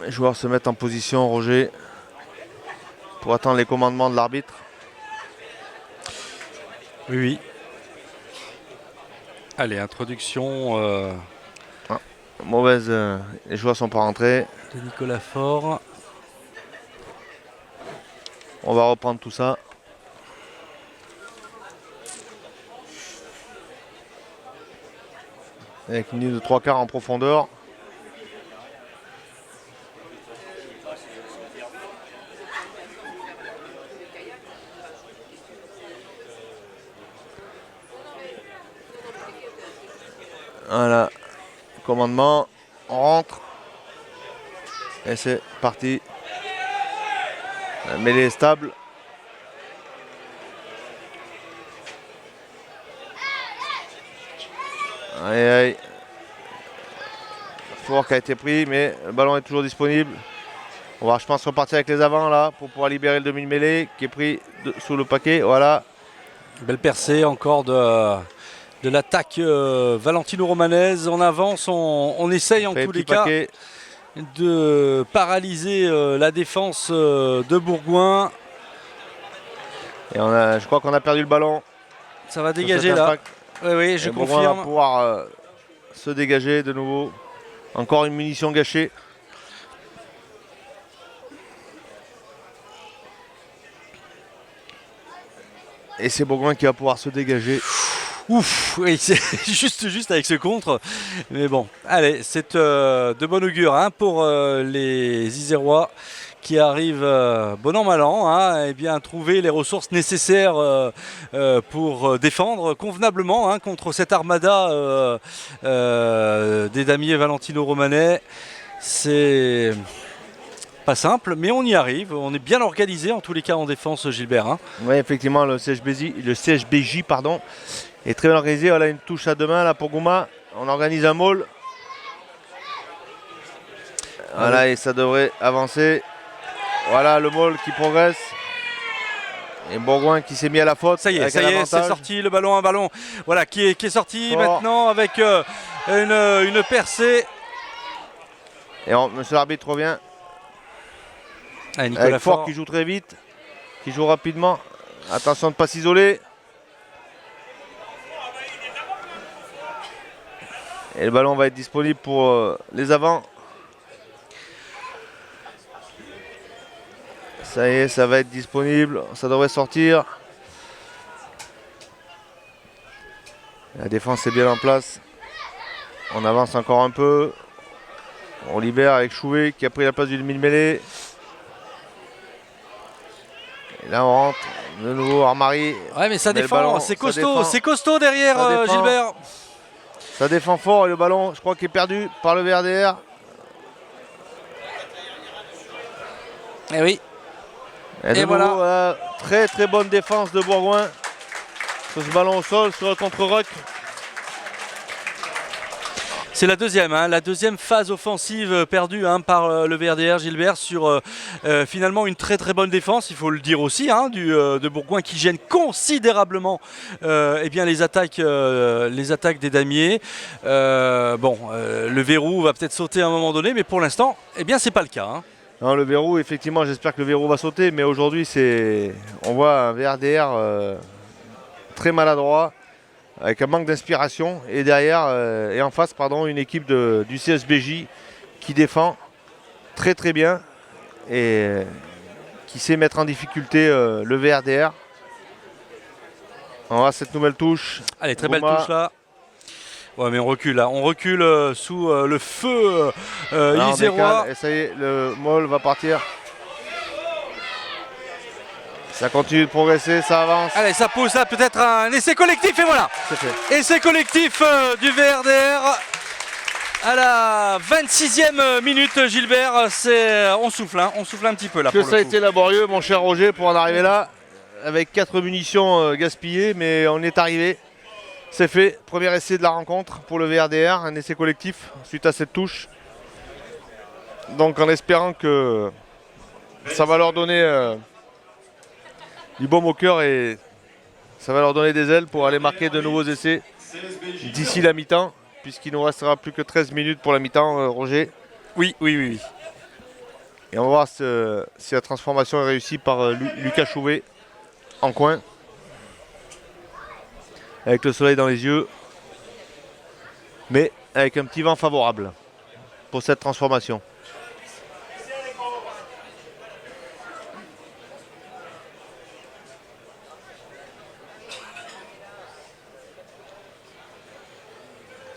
Les joueurs se mettent en position, Roger, pour attendre les commandements de l'arbitre. Oui, oui. Allez, introduction Mauvaise, les joueurs ne sont pas rentrés. de Nicolas Faure. On va reprendre tout ça. Avec une ligne de 3/4 en profondeur. Voilà, commandement, on rentre. Et c'est parti. La mêlée est stable. Aïe aïe. Fort qui a été pris, mais le ballon est toujours disponible. On va, je pense, repartir avec les avants là pour pouvoir libérer le demi-mêlée qui est pris sous le paquet. Voilà. Belle percée encore de l'attaque valentino-romanaise. On avance, on essaye en tous les cas de paralyser la défense de Bourgoin. Et je crois qu'on a perdu le ballon. Ça va dégager là. Oui, oui, je confirme. On va pouvoir se dégager de nouveau. Encore une munition gâchée. Et c'est Bourgoin qui va pouvoir se dégager. Ouf, oui, c'est juste avec ce contre. Mais bon, allez, c'est de bon augure hein, pour les Isérois qui arrivent bon an mal an, hein, et bien trouver les ressources nécessaires pour défendre convenablement hein, contre cette armada des damiers valentino-romanais. C'est pas simple, mais on y arrive. On est bien organisé en tous les cas en défense, Gilbert. Hein. Oui, effectivement, le CHBJ pardon, est très bien organisé. Voilà une touche à deux mains là pour Gouma. On organise un maul. Voilà, et ça devrait avancer. Voilà le maul qui progresse. Et Bourgoin qui s'est mis à la faute. Ça y est, c'est sorti le ballon, un ballon voilà, qui est sorti Fort. Maintenant avec une percée. Et monsieur l'arbitre revient. Ah, Nicolas Fort qui joue très vite, qui joue rapidement. Attention de ne pas s'isoler. Et le ballon va être disponible pour les avants. Ça y est, ça va être disponible. Ça devrait sortir. La défense est bien en place. On avance encore un peu. On libère avec Chouvet qui a pris la place du demi-mêlée. Et là on rentre de nouveau Armari. Ouais mais ça défend, c'est costaud derrière Gilbert. Ça défend fort et le ballon je crois qu'il est perdu par le VRDR. Et oui. Et de nouveau, voilà. Très très bonne défense de Bourgoin. Sur ce ballon au sol, sur le contre-rock. C'est la deuxième phase offensive perdue hein, par le VRDR Gilbert sur finalement une très très bonne défense, il faut le dire aussi, hein, de Bourgoin qui gêne considérablement eh bien, les attaques des damiers. Le verrou va peut-être sauter à un moment donné, mais pour l'instant, eh bien, c'est pas le cas. Hein. Non, le verrou, effectivement, j'espère que le verrou va sauter, mais aujourd'hui, on voit un VRDR très maladroit. Avec un manque d'inspiration et derrière et en face une équipe du CSBJ qui défend très très bien et qui sait mettre en difficulté le VRDR. On voit cette nouvelle touche. Allez, très belle touche là. Ouais mais on recule là, sous le feu isérois. Et ça y est, le Moll va partir. Ça continue de progresser, ça avance. Allez, ça pousse là, peut-être un essai collectif et voilà. C'est fait. Essai collectif du VRDR À la 26e minute, Gilbert, on souffle un petit peu là. Que pour ça a le coup. été laborieux, mon cher Roger, pour en arriver là, avec 4 munitions gaspillées, mais on est arrivé. C'est fait. Premier essai de la rencontre pour le VRDR, un essai collectif suite à cette touche. Donc en espérant que ça va leur donner du baume au cœur et ça va leur donner des ailes pour aller marquer de nouveaux essais d'ici la mi-temps, puisqu'il nous restera plus que 13 minutes pour la mi-temps, Roger. Oui. Et on va voir si la transformation est réussie par Lucas Chouvet en coin. Avec le soleil dans les yeux. Mais avec un petit vent favorable pour cette transformation.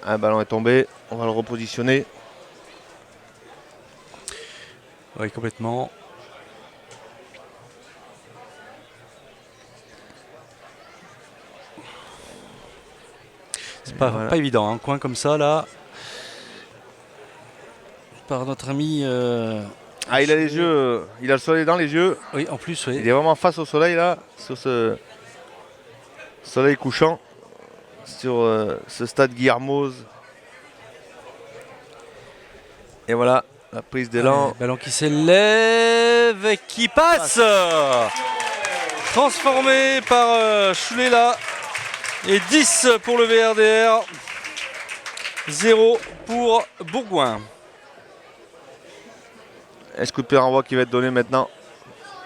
Un ballon est tombé, on va le repositionner. Oui, complètement. C'est pas, Voilà. pas évident, un coin comme ça là. Par notre ami. Ah, il a les yeux, il a le soleil dans les yeux. Oui, en plus, Il oui. est vraiment face au soleil là, sur ce soleil couchant, sur ce stade Guillermoz. Et voilà, la prise d'élan. Allez, ballon qui s'élève et qui passe. Transformé par Choulela. Et 10 pour le VRDR. 0 pour Bourgoin. Est-ce coup de pied renvoi qui va être donné maintenant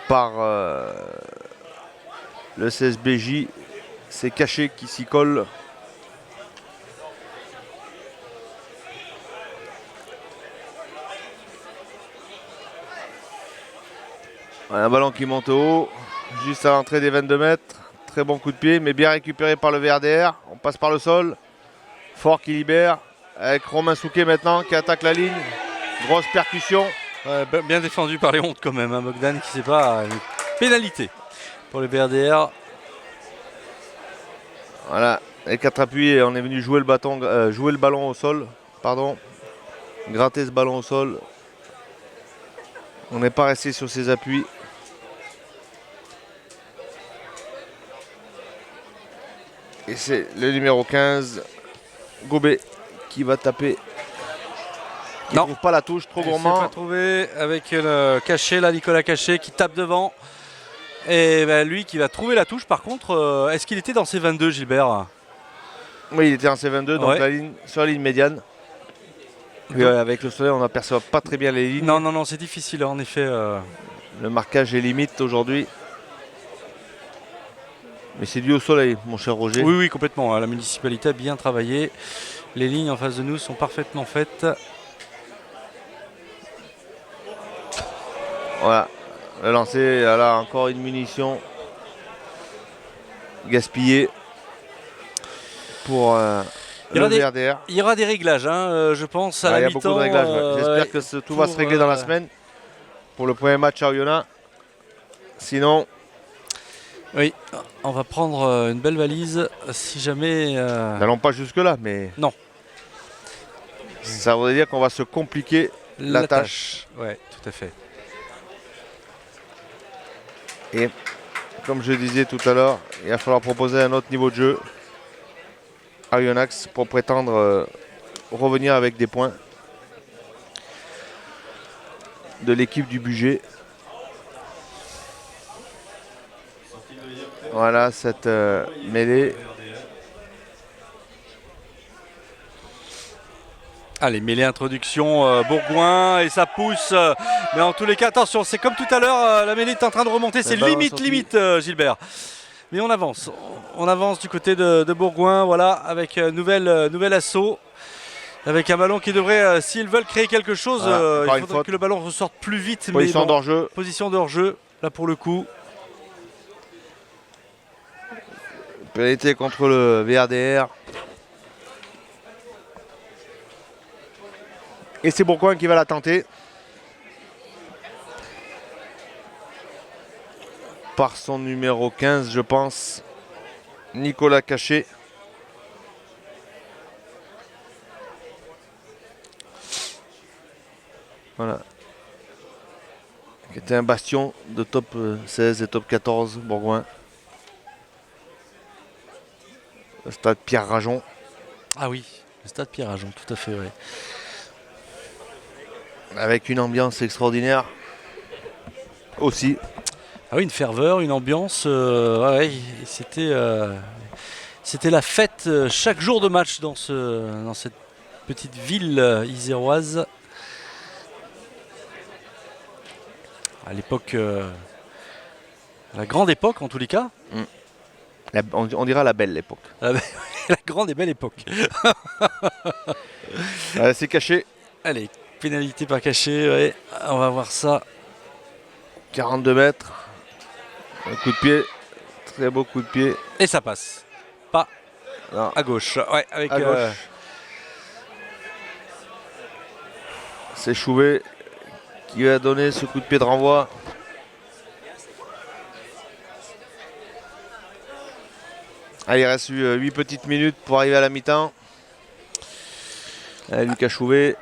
par le CSBJ. C'est Caché qui s'y colle. Un ballon qui monte haut, juste à l'entrée des 22 mètres. Très bon coup de pied, mais bien récupéré par le VRDR. On passe par le sol. Fort qui libère. Avec Romain Souquet maintenant qui attaque la ligne. Grosse percussion. Bien défendu par les hontes quand même. Hein, Bogdan qui sait pas. Une pénalité pour le VRDR. Voilà, les 4 appuis, on est venu jouer le ballon au sol. Pardon. Gratter ce ballon au sol. On n'est pas resté sur ses appuis. Et c'est le numéro 15, Gobet, qui va taper. Il ne Non. trouve pas la touche, trop Il s'est gourmand. pas trouvé avec le Caché là, Nicolas Caché qui tape devant. Et ben, lui qui va trouver la touche. Par contre, est-ce qu'il était dans ses 22, Gilbert? Oui, il était en C22, donc Ouais. sur la ligne médiane. Puis, avec le soleil, on n'aperçoit pas très bien les lignes. Non, c'est difficile en effet. Le marquage est limite aujourd'hui. Mais c'est dû au soleil, mon cher Roger. Oui, complètement. La municipalité a bien travaillé. Les lignes en face de nous sont parfaitement faites. Voilà, le lancer, là encore une munition gaspillée pour Il y le aura des- VRDR. Il y aura des réglages, hein, je pense, à Ah, il y la a beaucoup mi-temps. de réglages. Ouais. J'espère que tout va se régler dans la semaine pour le premier match à Oyonnax. Sinon, Oui, on va prendre une belle valise si jamais. n'allons pas jusque-là, mais Non. ça voudrait dire qu'on va se compliquer la tâche. Ouais, tout à fait. Et comme je disais tout à l'heure, il va falloir proposer un autre niveau de jeu à Oyonnax pour prétendre revenir avec des points de l'équipe du budget. Voilà cette mêlée. Allez, mêlée introduction Bourgoin et ça pousse. Mais en tous les cas, attention, c'est comme tout à l'heure, la mêlée est en train de remonter. C'est ballon est limite, sorti. Gilbert. Mais on avance. On avance du côté de Bourgoin, voilà, avec nouvel assaut. Avec un ballon qui devrait, s'ils veulent créer quelque chose, Voilà, encore il une faudrait faute. que le ballon ressorte plus vite. Position mais bon, d'hors-jeu. position d'hors-jeu, là pour le coup. Pénalité contre le VRDR. Et c'est Bourgoin qui va la tenter. Par son numéro 15, je pense, Nicolas Caché. Voilà. Qui était un bastion de top 16 et top 14 Bourgoin. Le stade Pierre Rajon. Ah oui, le stade Pierre Rajon, tout à fait vrai. Avec une ambiance extraordinaire aussi. Ah oui, une ferveur, une ambiance. Ouais, c'était la fête chaque jour de match dans cette petite ville iséroise. À l'époque, la grande époque en tous les cas. On dira la belle époque. La grande et belle époque. C'est caché. Allez, pénalité pas cachée, ouais. On va voir ça. 42 mètres. Un coup de pied. Très beau coup de pied. Et ça passe. Pas Non. à gauche. Ouais, avec À gauche. C'est Chouvet qui a donné ce coup de pied de renvoi. Allez, il reste 8 petites minutes pour arriver à la mi-temps. Allez, Lucas Chouvet.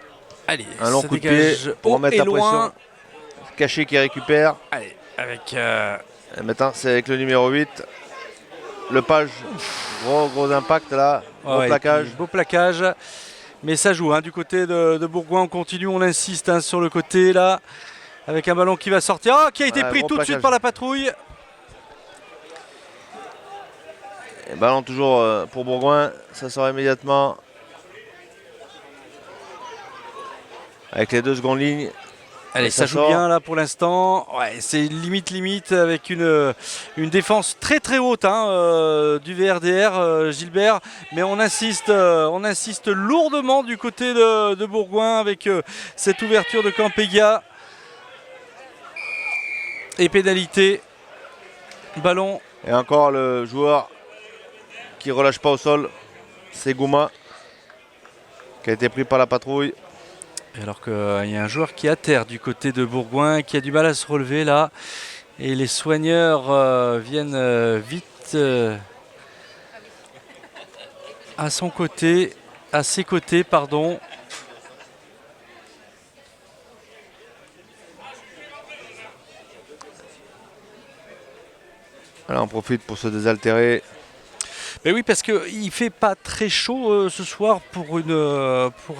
allez, Un long ça coup de dégage pied pour haut remettre et la loin. pression. Caché qui récupère. Allez, avec Et maintenant, c'est avec le numéro 8. Le page. Gros impact là. Gros ouais, plaquage. beau plaquage. Mais ça joue hein, du côté de Bourgoin. On continue, on insiste hein, sur le côté là. Avec un ballon qui va sortir. Oh, qui a été Ouais, pris gros tout de suite plaquage. par la patrouille. Et ballon toujours pour Bourgoin. Ça sort immédiatement. Avec les 2 secondes lignes. Allez, Et ça ça joue sort. bien là pour l'instant. Ouais, c'est limite avec une défense très haute hein, du VRDR, Gilbert. Mais on insiste lourdement du côté de Bourgoin avec cette ouverture de Campéga. Et pénalité. Ballon. Et encore le joueur qui relâche pas au sol. C'est Gouma. Qui a été pris par la patrouille. Et alors qu'il y a un joueur qui est à terre du côté de Bourgoin, qui a du mal à se relever là. Et les soigneurs viennent vite à ses côtés, pardon. Voilà, on profite pour se désaltérer. Mais oui, parce qu'il ne fait pas très chaud ce soir pour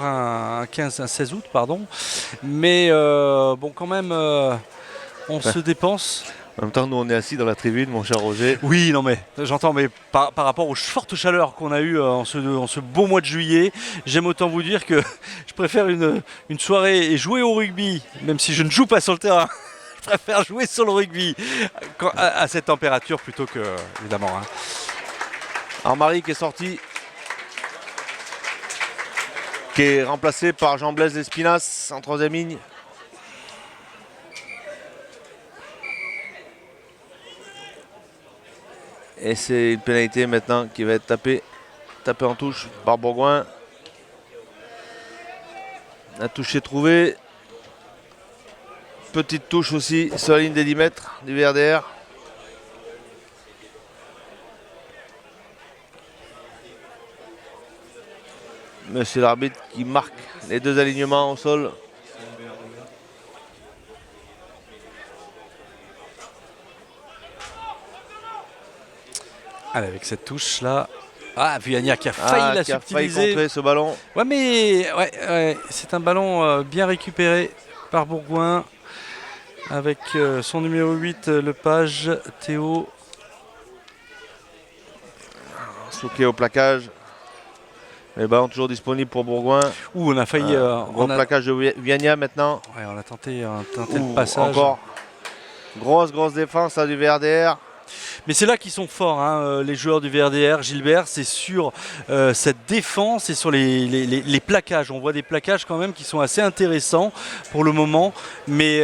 un 16 août, pardon. Mais bon, quand même, on se dépense. En même temps, nous on est assis dans la tribune, mon cher Roger. Oui, non mais j'entends, mais par rapport aux fortes chaleurs qu'on a eues en ce beau mois de juillet, j'aime autant vous dire que je préfère une soirée et jouer au rugby, même si je ne joue pas sur le terrain. Je préfère jouer sur le rugby à cette température plutôt que, évidemment. Hein. Armari qui est sorti. Qui est remplacé par Jean-Blaise Lespinasse en 3e ligne. Et c'est une pénalité maintenant qui va être tapée en touche par Bourgoin. La touche est trouvée. Petite touche aussi sur la ligne des 10 mètres du VRDR. Monsieur l'arbitre qui marque les 2 alignements au sol. Allez, avec cette touche là. Ah, Vianney qui a failli la qui a failli subtiliser. contrer ce ballon. Ouais, mais c'est un ballon bien récupéré par Bourgoin avec son numéro 8, le page Théo. Souquet au plaquage. Les ballons toujours disponibles pour Bourgoin. Ouh, on a failli. Gros plaquage de Viagna maintenant. Ouais, on a tenté le passage. Encore. Grosse défense là, du VRDR. Mais c'est là qu'ils sont forts, hein, les joueurs du VRDR, Gilbert. C'est sur cette défense et sur les plaquages. On voit des plaquages quand même qui sont assez intéressants pour le moment. Mais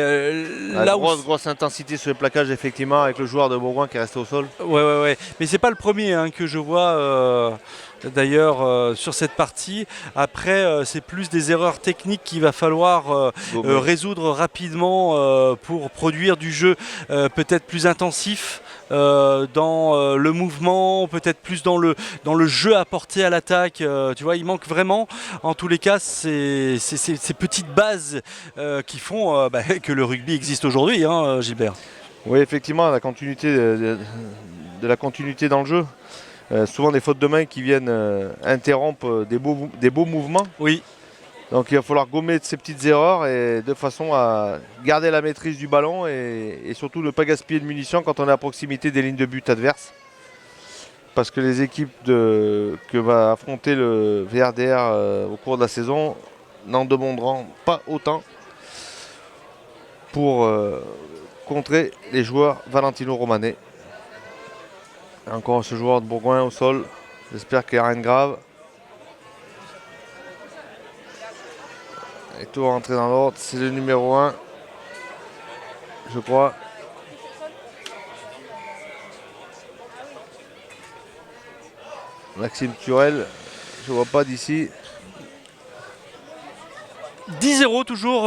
Grosse intensité sur les plaquages, effectivement, avec le joueur de Bourgoin qui est resté au sol. Ouais. Mais c'est pas le premier hein, que je vois. D'ailleurs sur cette partie. Après c'est plus des erreurs techniques qu'il va falloir résoudre rapidement pour produire du jeu peut-être plus intensif dans le mouvement, peut-être plus dans le jeu apporté à l'attaque. Tu vois, il manque vraiment, en tous les cas, ces petites bases qui font que le rugby existe aujourd'hui, hein, Gilbert. Oui, effectivement, la continuité de la continuité dans le jeu. Souvent des fautes de main qui viennent interrompre des beaux mouvements. Oui. Donc il va falloir gommer ces petites erreurs et de façon à garder la maîtrise du ballon et surtout ne pas gaspiller de munitions quand on est à proximité des lignes de but adverses. Parce que les équipes que va affronter le VRDR au cours de la saison n'en demanderont pas autant pour contrer les joueurs valentino-romanais. Encore ce joueur de Bourgoin au sol. J'espère qu'il n'y a rien de grave. Et tout rentré dans l'ordre. C'est le numéro 1. Je crois. Maxime Turel. Je ne vois pas d'ici. 10-0 toujours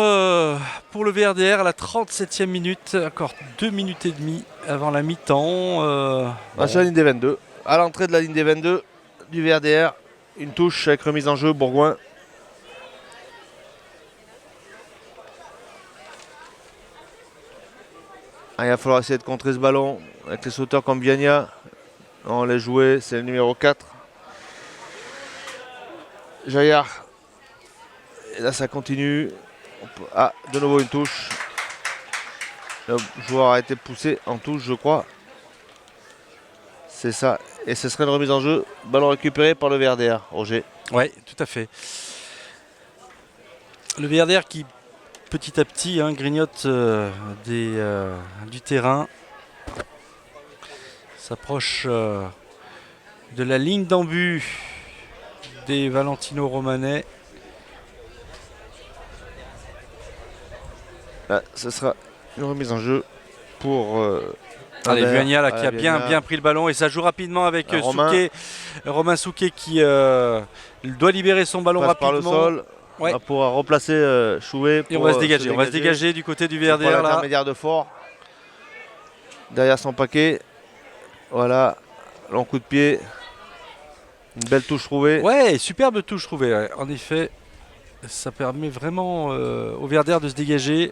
pour le VRDR à la 37e minute. Encore 2 minutes et demie avant la mi-temps. Sur la ligne des 22. À l'entrée de la ligne des 22 du VRDR. Une touche avec remise en jeu Bourgoin. Il va falloir essayer de contrer ce ballon avec les sauteurs comme Biagna. On l'a joué, c'est le numéro 4. Jaillard. Et là ça continue. Ah, de nouveau une touche. Le joueur a été poussé en touche, je crois. C'est ça. Et ce serait une remise en jeu. Ballon récupéré par le VRDR, Roger. Oui, tout à fait. Le VRDR qui petit à petit grignote du terrain. S'approche de la ligne d'embut des Valentino Romanais. Là, ce sera une remise en jeu pour Allez, Buagna qui a Buagna. bien pris le ballon et ça joue rapidement avec Romain Souquet qui doit libérer son ballon passe par rapidement. le sol. Ouais. On va pouvoir replacer Chouet. Et on va se dégager du côté du VRDR là. L'intermédiaire de Fort. Derrière son paquet. Voilà. Long coup de pied. Une belle touche trouvée. Ouais, superbe touche trouvée. Ouais. En effet, ça permet vraiment au VRDR de se dégager.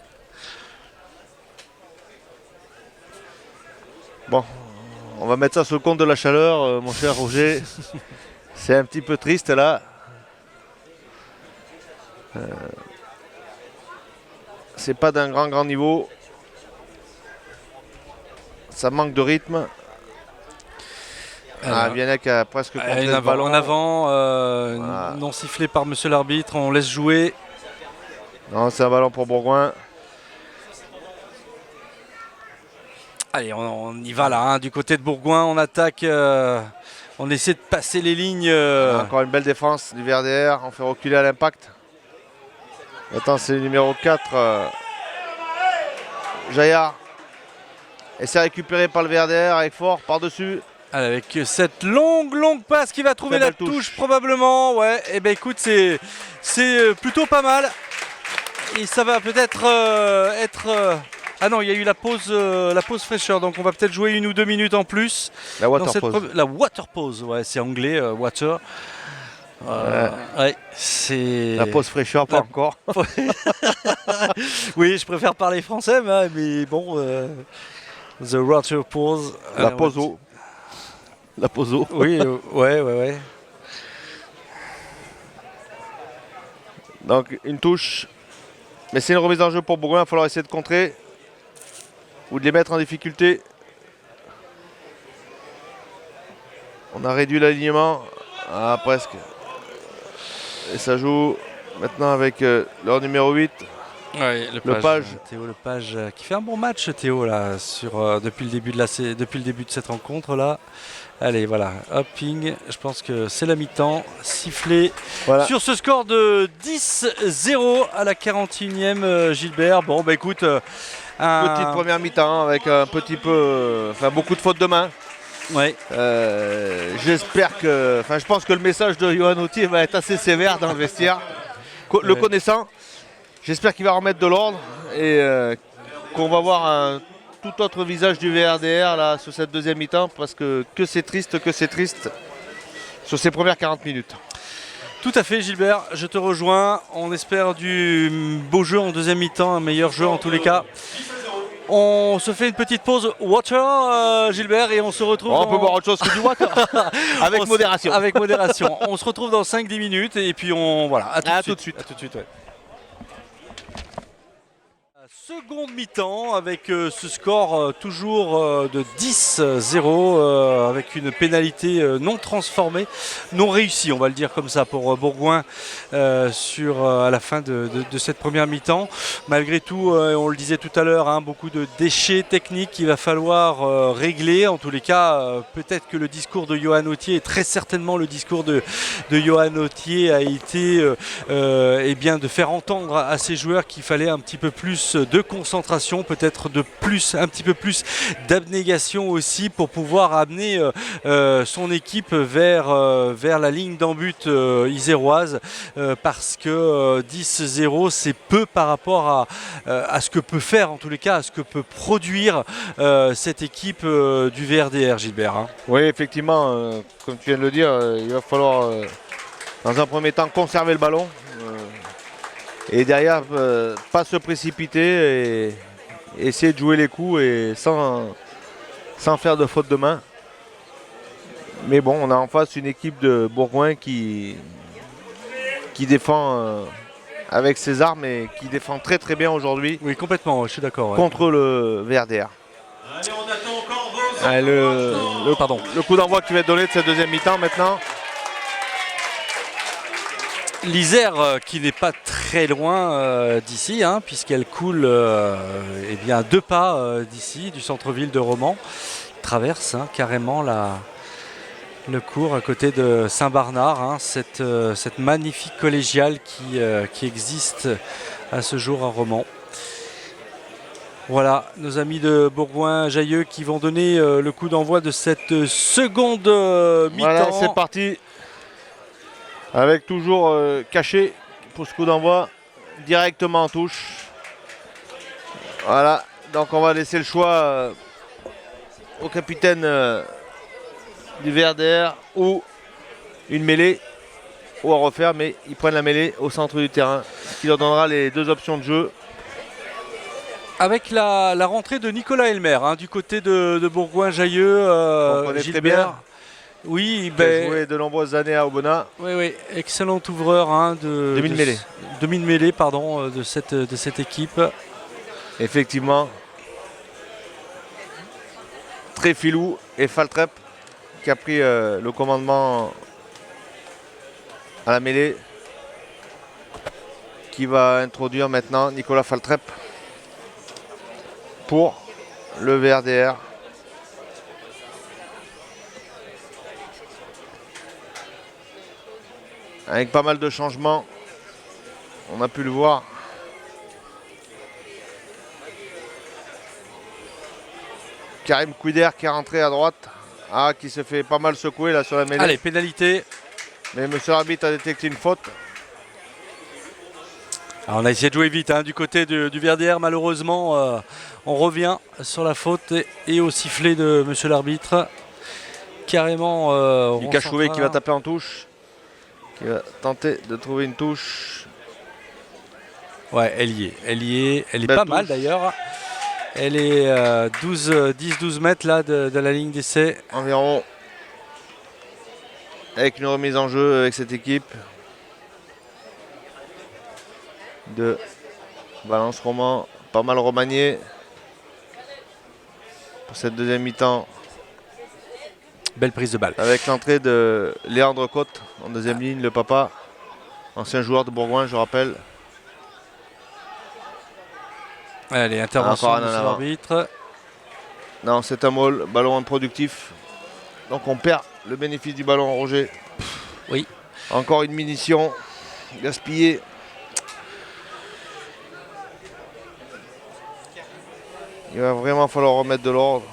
Bon, on va mettre ça sur le compte de la chaleur, mon cher Roger. C'est un petit peu triste là. C'est pas d'un grand niveau. Ça manque de rythme. Vianney a presque contré le ballon. En avant, Voilà. non sifflé par monsieur l'arbitre, on laisse jouer. Non, c'est un ballon pour Bourgoin. Allez, on y va là, du côté de Bourgoin, on attaque, on essaie de passer les lignes. Encore une belle défense du VRDR, on fait reculer à l'impact. Attends, c'est le numéro 4. Jaillard. Et c'est récupéré par le VRDR avec Fort par-dessus. Allez, avec cette longue passe qui va trouver Très la belle touche probablement. Ouais, et ben écoute, c'est plutôt pas mal. Et ça va peut-être être... Ah non, il y a eu la pause fraîcheur, donc on va peut-être jouer 1 ou 2 minutes en plus. La water pause. La water pause, ouais, c'est anglais, water. Ouais, c'est... La pause fraîcheur, pas encore. Oui, je préfère parler français, mais bon... the water pause. La pause eau. La pause eau. Oui, ouais. Donc une touche. Mais c'est une remise en jeu pour Bourgoin, il va falloir essayer de contrer. Ou de les mettre en difficulté. On a réduit l'alignement. Ah, presque. Et ça joue maintenant avec leur numéro 8. Ouais, Lepage. Théo Lepage qui fait un bon match, Théo, là, depuis le début de cette rencontre là. Allez, voilà, hopping, je pense que c'est la mi-temps, sifflé Voilà. sur ce score de 10-0 à la 41e, Gilbert. Bon, bah écoute, Petite première mi-temps avec un petit peu, beaucoup de fautes de main. ouais. J'espère que, je pense que le message de Johan Autier va être assez sévère dans le vestiaire. Le connaissant, j'espère qu'il va remettre de l'ordre et qu'on va voir tout autre visage du VRDR là, sur cette deuxième mi-temps parce que c'est triste sur ces premières 40 minutes. Tout à fait Gilbert, je te rejoins. On espère du beau jeu en deuxième mi-temps, un meilleur jeu en tous les cas. On se fait une petite pause water, Gilbert, et on se retrouve. On peut boire autre chose que du water. Avec modération. Avec modération. On se retrouve dans 5-10 minutes et puis voilà. À tout de suite. Ouais. Seconde mi-temps avec ce score toujours de 10-0 avec une pénalité non transformée, non réussie, on va le dire comme ça pour Bourgoin à la fin de cette première mi-temps. Malgré tout, on le disait tout à l'heure, beaucoup de déchets techniques qu'il va falloir régler. En tous les cas, peut-être que le discours de Johan Autier, et très certainement le discours de Johan Autier a été de faire entendre à ses joueurs qu'il fallait un petit peu plus de concentration, peut-être un petit peu plus d'abnégation aussi pour pouvoir amener son équipe vers la ligne d'en but iséroise parce que 10-0 c'est peu par rapport à ce que peut faire en tous les cas, à ce que peut produire cette équipe du VRDR, Gilbert. Oui, effectivement, comme tu viens de le dire, il va falloir dans un premier temps conserver le ballon. Et derrière, pas se précipiter et essayer de jouer les coups et sans faire de faute de main. Mais bon, on a en face une équipe de Bourgoin qui défend avec ses armes et qui défend très très bien aujourd'hui. Oui, complètement, je suis d'accord. Contre le VRDR. Allez, on attend encore vos Le coup d'envoi qui va être donné de cette deuxième mi-temps maintenant. L'Isère qui n'est pas très loin d'ici, puisqu'elle coule 2 pas d'ici, du centre-ville de Romans. Traverse carrément le cours à côté de Saint-Barnard, cette magnifique collégiale qui existe à ce jour à Romans. Voilà, nos amis de Bourgoin-Jailleux qui vont donner le coup d'envoi de cette seconde mi-temps. Voilà, c'est parti. Avec toujours caché pour ce coup d'envoi directement en touche. Voilà, donc on va laisser le choix au capitaine du VRDR ou une mêlée ou à refaire, mais ils prennent la mêlée au centre du terrain, ce qui leur donnera les 2 options de jeu. Avec la rentrée de Nicolas Elmer du côté de Bourgoin-Jailleux, Très bien. Oui, il a joué de nombreuses années à Aubenas. Oui, excellent ouvreur de demi-mêlée. Demi-mêlée, pardon, de cette équipe. Effectivement. Très filou et Faltrep qui a pris le commandement à la mêlée, qui va introduire maintenant Nicolas Faltrep pour le VRDR. Avec pas mal de changements, on a pu le voir. Karim Kouider qui est rentré à droite, qui se fait pas mal secouer là sur la mêlée. Allez, pénalité. Mais monsieur l'arbitre a détecté une faute. Alors on a essayé de jouer vite du côté du VRDR, malheureusement on revient sur la faute et au sifflet de monsieur l'arbitre. Carrément. Lucas Chouvet qui va taper en touche. Qui va tenter de trouver une touche. Ouais, elle y est. Elle est Belle pas touche. mal d'ailleurs. Elle est 10-12 mètres là de la ligne d'essai. Environ. Avec une remise en jeu avec cette équipe de Valence Roman. Pas mal remanié pour cette deuxième mi-temps. Belle prise de balle. Avec l'entrée de Léandre Côte en deuxième ligne, le papa, ancien joueur de Bourgoin, je rappelle. Allez, intervention de l'arbitre. Non, c'est un maul, ballon improductif. Donc on perd le bénéfice du ballon, Roger. Oui. Encore une munition gaspillée. Il va vraiment falloir remettre de l'ordre.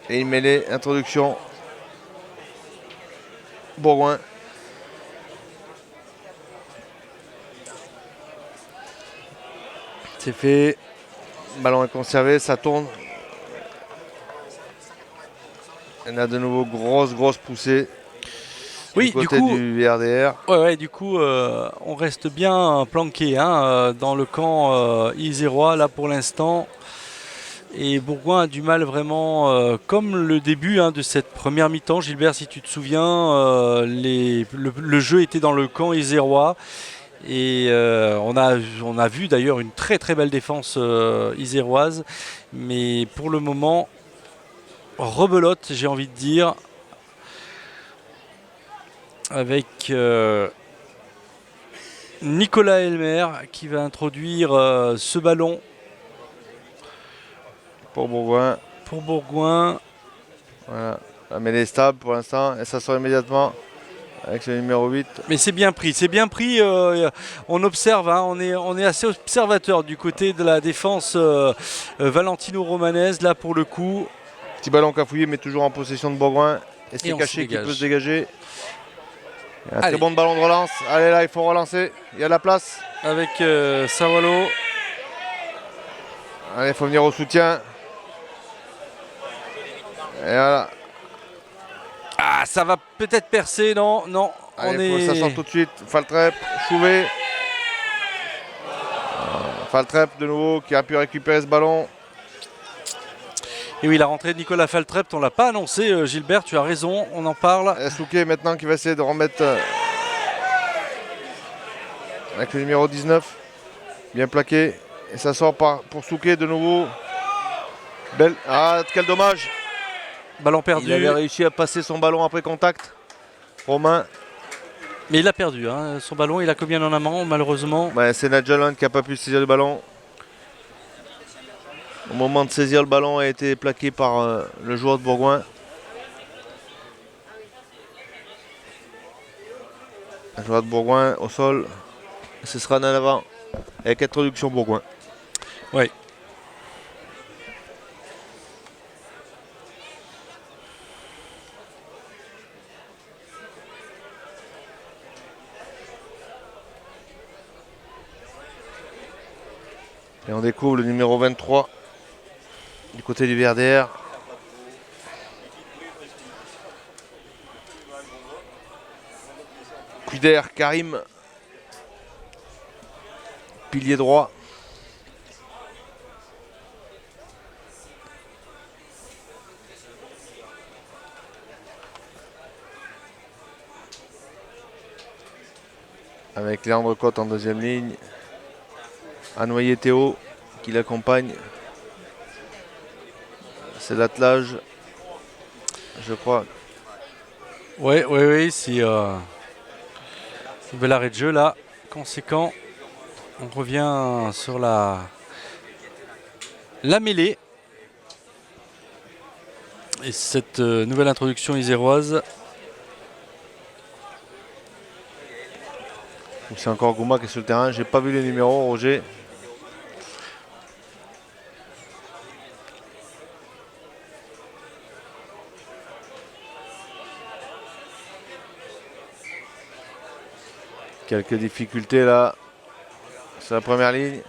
Et une mêlée, introduction. Bourgoin. C'est fait. Ballon est conservé, ça tourne. On a de nouveau grosse poussée. Oui, du côté du VRDR. Ouais, du coup, on reste bien planqué hein, dans le camp isérois là pour l'instant. Et Bourgoin a du mal vraiment, comme le début hein, de cette première mi-temps. Gilbert, si tu te souviens, le jeu était dans le camp isérois. Et on a vu d'ailleurs une très belle défense iséroise. Mais pour le moment, rebelote, j'ai envie de dire. Avec Nicolas Elmer qui va introduire ce ballon pour Bourgoin. Voilà. La mêlée est stable pour l'instant et ça sort immédiatement avec le numéro 8. Mais c'est bien pris. On observe, hein, on est assez observateur du côté de la défense valentino-romanaise là pour le coup. Petit ballon cafouillé mais toujours en possession de Bourgoin. Et c'est Caché qui peut se dégager. Il y a un très bon ballon de relance. Allez là, il faut relancer. Il y a de la place. Avec Sawalo. Allez, il faut venir au soutien. Et voilà. Ah, ça va peut-être percer, non. Allez, ça sort tout de suite. Faltrep, Chouvet. Faltrep de nouveau qui a pu récupérer ce ballon. Et oui, la rentrée de Nicolas Faltrep, on ne l'a pas annoncé, Gilbert, tu as raison, on en parle. Souquet maintenant qui va essayer de remettre avec le numéro 19. Bien plaqué. Et ça sort pour Souquet de nouveau. Belle. Ah, quel dommage. Ballon perdu. Il avait réussi à passer son ballon après contact. Romain. Mais il a perdu, hein. Son ballon, il a combien en amont malheureusement. Ouais, c'est Nadjalan qui n'a pas pu saisir le ballon. Au moment de saisir le ballon, a été plaqué par le joueur de Bourgoin. Le joueur de Bourgoin au sol. Ce sera en avant avec introduction Bourgoin. Oui. Et on découvre le numéro 23 du côté du VRDR. Cuider, Karim. Pilier droit. Avec Léandre Cotte en deuxième ligne. Anoyer Théo qui l'accompagne. C'est l'attelage, je crois. Oui, c'est un bel arrêt de jeu là, conséquent. On revient sur la mêlée. Et cette nouvelle introduction iséroise. C'est encore Gouma qui est sur le terrain. J'ai pas vu les numéros, Roger. Quelques difficultés là sur la première ligne.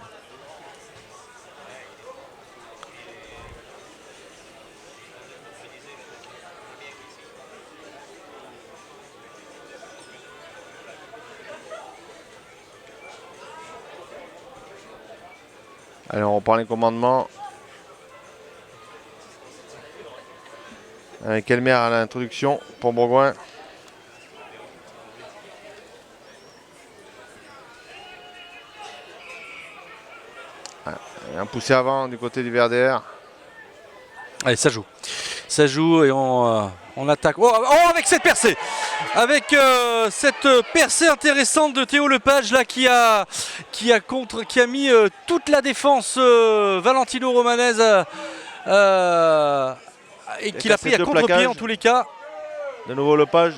Allez, on reprend les commandements. Avec Elmer à l'introduction pour Bourgoin. Un poussé avant du côté du VRDR. Allez, ça joue. Ça joue et on attaque. Oh, avec cette percée. Avec cette percée intéressante de Théo Lepage là qui a mis toute la défense valentino-romanaise et qui l'a pris à contre-pied en tous les cas. De nouveau Lepage.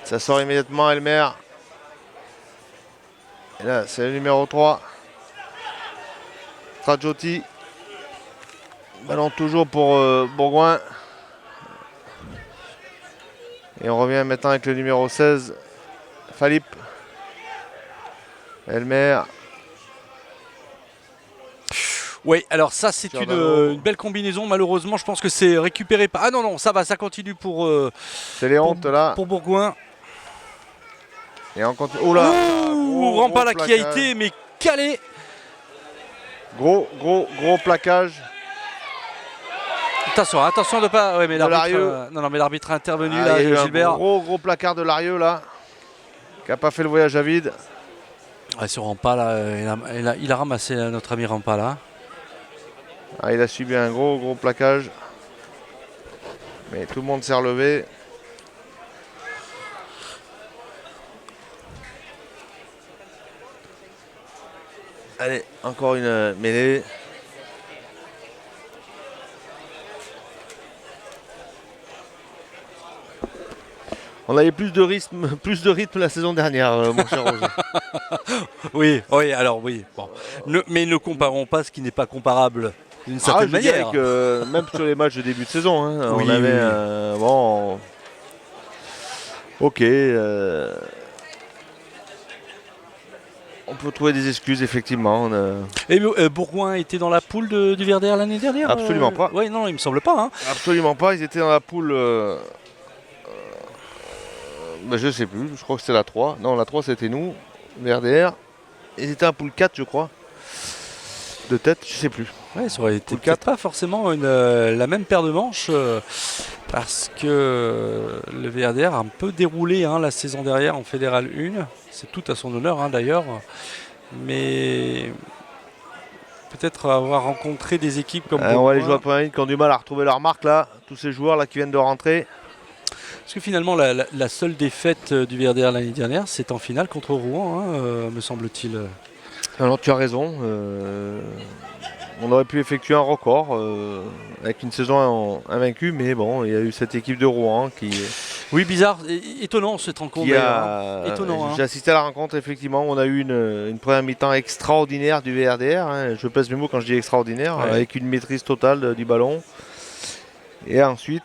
Ça sort immédiatement Elmer. Et là, c'est le numéro 3. Trajotti. Ballon toujours pour Bourgoin. Et on revient maintenant avec le numéro 16. Falip. Elmer. Oui, alors ça c'est une belle combinaison. Malheureusement, je pense que c'est récupéré par... Ah non, non, ça va, ça continue pour... c'est les hontes là. Pour Bourgoin. Et on continue. Oh là, Rampala qui a été mais calé. Gros plaquage. Attention de pas... Ouais, mais l'arbitre... non, mais l'arbitre a intervenu là, il y a eu Gilbert. Un gros placard de Larieux là. Qui n'a pas fait le voyage à vide. Ouais, sur Rampala, il a ramassé notre ami Rampala. Ah, il a subi un gros plaquage. Mais tout le monde s'est relevé. Allez, encore une mêlée. On avait plus de rythme la saison dernière, mon cher Roger. Oui, alors oui. Bon. Mais ne comparons pas ce qui n'est pas comparable d'une certaine Je dirais manière. que même sur les matchs de début de saison, hein, Oui, on avait bon. Ok. On peut trouver des excuses, effectivement. Et Bourgoin était dans la poule du Verder l'année dernière? Absolument pas. Oui, non, il me semble pas. Hein. Absolument pas. Ils étaient dans la poule. Je sais plus. Je crois que c'était la 3. Non, la 3 c'était nous, Verder. Ils étaient en poule 4, je crois. De tête, je sais plus. Ouais, ça aurait été peut-être pas forcément la même paire de manches. Parce que le VRDR a un peu déroulé la saison dernière en Fédéral 1. C'est tout à son honneur d'ailleurs. Mais peut-être avoir rencontré des équipes comme on voit les joueurs de première ligne qui ont du mal à retrouver leur marque là. Tous ces joueurs là qui viennent de rentrer. Parce que finalement la seule défaite du VRDR l'année dernière, c'est en finale contre Rouen, me semble-t-il. Alors tu as raison. On aurait pu effectuer un record avec une saison invaincue, mais bon, il y a eu cette équipe de Rouen qui... Oui, bizarre, étonnant cette rencontre. Étonnant. J'ai assisté à la rencontre, effectivement. On a eu une première mi-temps extraordinaire du VRDR. Je pèse mes mots quand je dis extraordinaire, avec une maîtrise totale du ballon. Et ensuite,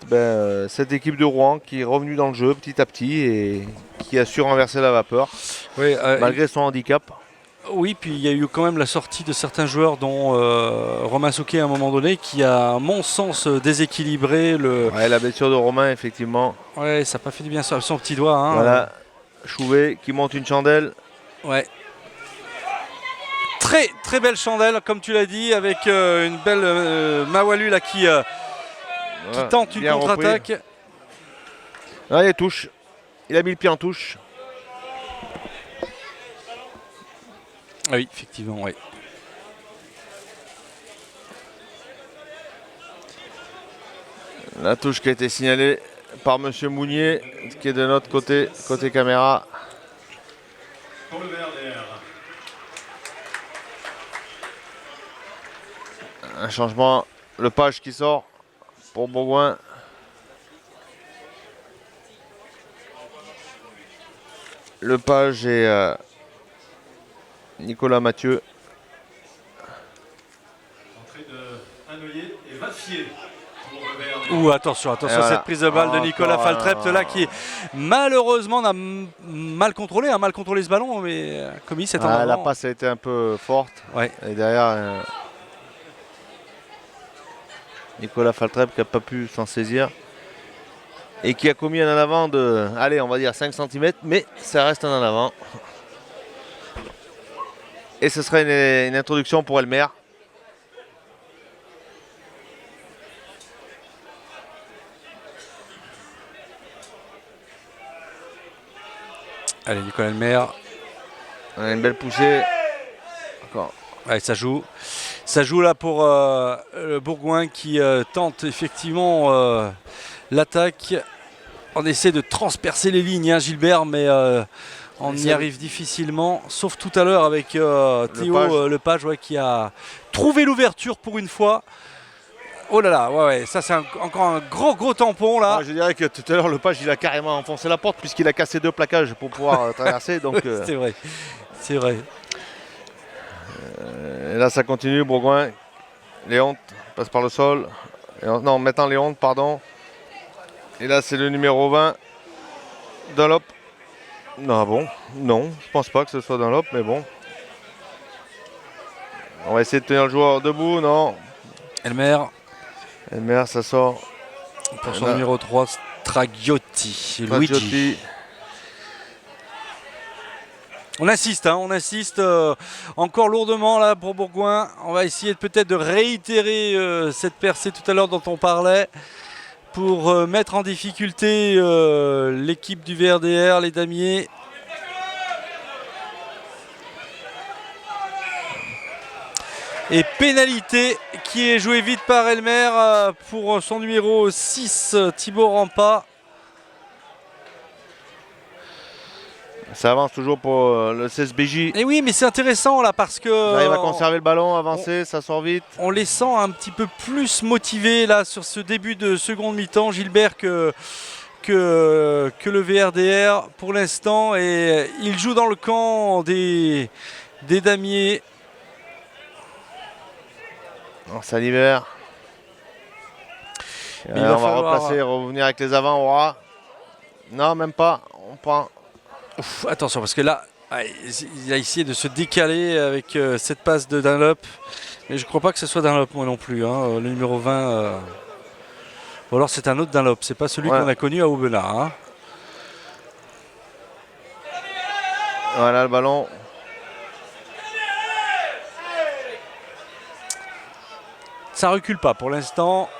cette équipe de Rouen qui est revenue dans le jeu petit à petit et qui a su renverser la vapeur, malgré son handicap. Oui, puis il y a eu quand même la sortie de certains joueurs, dont Romain Souquet à un moment donné, qui a, à mon sens, déséquilibré le... Ouais, la blessure de Romain, effectivement. Ouais, ça n'a pas fait du bien sur son petit doigt. Voilà, Chouvet qui monte une chandelle. Ouais. Très, très belle chandelle, comme tu l'as dit, avec une belle Mawalu là, qui tente une contre-attaque. Il touche. Il a mis le pied en touche. Ah oui, effectivement, oui. La touche qui a été signalée par Monsieur Mounier, qui est de notre côté caméra. Pour le VRDR. Un changement, le page qui sort pour Bourgoin. Le page et Nicolas Mathieu. Entrée de Hanoyer et Vaffier. Attention, cette prise de balle de Nicolas Faltrept là qui malheureusement a mal contrôlé ce ballon, mais commis cette la passe a été un peu forte. Ouais. Et derrière, Nicolas Faltrept qui n'a pas pu s'en saisir. Et qui a commis un en avant de, allez, on va dire 5 cm, mais ça reste un en avant. Et ce serait une introduction pour Elmer. Allez, Nicolas Elmer. Une belle poussée. Encore. Ouais, ça joue. Ça joue là pour le Bourgoin qui tente effectivement l'attaque. On essaie de transpercer les lignes, Gilbert, mais on y arrive difficilement. Sauf tout à l'heure avec Théo Lepage qui a trouvé l'ouverture pour une fois. Oh là là, ouais, ça c'est encore un gros tampon là. Je dirais que tout à l'heure Lepage il a carrément enfoncé la porte puisqu'il a cassé 2 plaquages pour pouvoir traverser. Donc, c'est vrai. Et là ça continue, Bourgoin. Léon passe par le sol. Non, maintenant Léon, pardon. Et là c'est le numéro 20. Dunlop. Non, bon, non, je pense pas que ce soit Dunlop, mais bon. On va essayer de tenir le joueur debout, non. Elmer Elmer, ça sort. pour son numéro 3, Stragiotti. Luigi. On insiste, hein, on insiste encore lourdement là pour Bourgoin. On va essayer peut-être de réitérer cette percée tout à l'heure dont on parlait pour mettre en difficulté l'équipe du VRDR, les damiers. Et pénalité qui est jouée vite par Elmer pour son numéro 6, Thibaut Rampa. Ça avance toujours pour le 16 BJ. Et oui, mais c'est intéressant là parce que On arrive à conserver le ballon, avancer, ça sort vite. On les sent un petit peu plus motivés là sur ce début de seconde mi-temps, Gilbert, que le VRDR pour l'instant. Et il joue dans le camp des damiers. Alors, ça libère. Il on va va falloir replacer, revenir avec les avants, aura. Non, même pas. On prend. Ouf, attention parce que là, il a essayé de se décaler avec cette passe de Dunlop. Mais je ne crois pas que ce soit Dunlop moi non plus. Hein, le numéro 20. Ou alors c'est un autre Dunlop. C'est pas celui qu'on a connu à Aubenas. Hein. Voilà le ballon. Ça recule pas pour l'instant.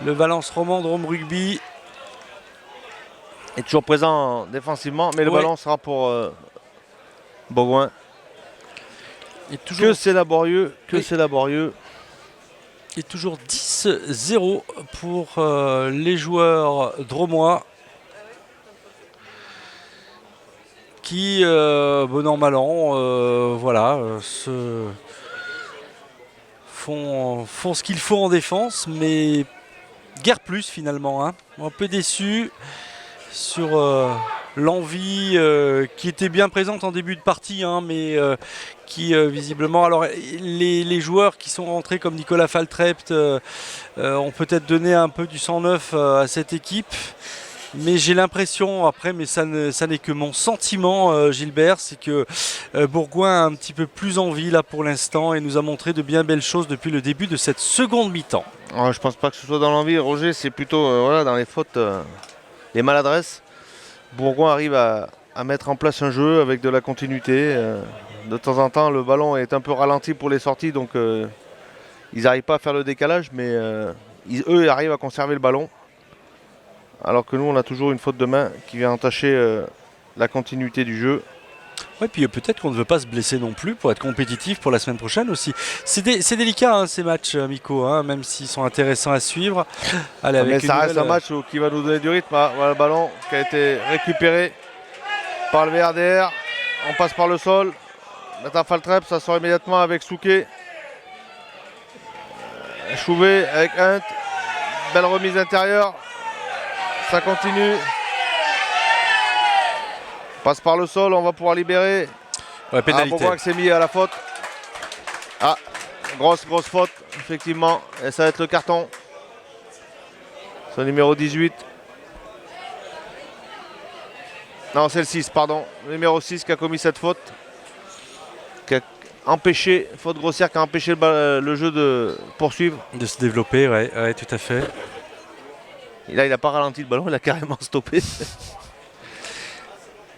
Le Valence Romand Drôme Rugby est toujours présent défensivement, mais le ballon sera pour Bourgoin. Que c'est laborieux, c'est laborieux. Il est toujours 10-0 pour les joueurs dromois qui, bon an mal an, voilà, font ce qu'il faut en défense, mais guère plus finalement. Hein. Un peu déçu sur l'envie qui était bien présente en début de partie, hein, mais qui visiblement... Alors les joueurs qui sont rentrés comme Nicolas Faltrept ont peut-être donné un peu du sang neuf à cette équipe. Mais j'ai l'impression, après, mais ça n'est que mon sentiment, Gilbert, c'est que Bourgoin a un petit peu plus envie là pour l'instant et nous a montré de bien belles choses depuis le début de cette seconde mi-temps. Oh, je pense pas que ce soit dans l'envie, Roger, c'est plutôt voilà, dans les fautes, les maladresses. Bourgoin arrive à mettre en place un jeu avec de la continuité. De temps en temps, le ballon est un peu ralenti pour les sorties, donc ils n'arrivent pas à faire le décalage, mais eux ils arrivent à conserver le ballon. Alors que nous, on a toujours une faute de main qui vient entacher la continuité du jeu. Oui, puis peut-être qu'on ne veut pas se blesser non plus pour être compétitif pour la semaine prochaine aussi. C'est délicat hein, ces matchs amicaux, hein, même s'ils sont intéressants à suivre. Allez, avec mais ça reste un match qui va nous donner du rythme. Hein. Voilà le ballon qui a été récupéré par le VRDR. On passe par le sol. Maintenant Faltrep, ça sort immédiatement avec Souquet. Chouvet avec Hunt. Belle remise intérieure. Ça continue. Passe par le sol, on va pouvoir libérer. Ouais, pénalité. Bourgoin qui s'est mis à la faute. Ah, grosse faute, effectivement. Et ça va être le carton. C'est le numéro 18. Non, c'est le 6, pardon. Le numéro 6 qui a commis cette faute. Qui a empêché, faute grossière qui a empêché le jeu de poursuivre. De se développer, ouais, tout à fait. Et là, il n'a pas ralenti le ballon, il a carrément stoppé.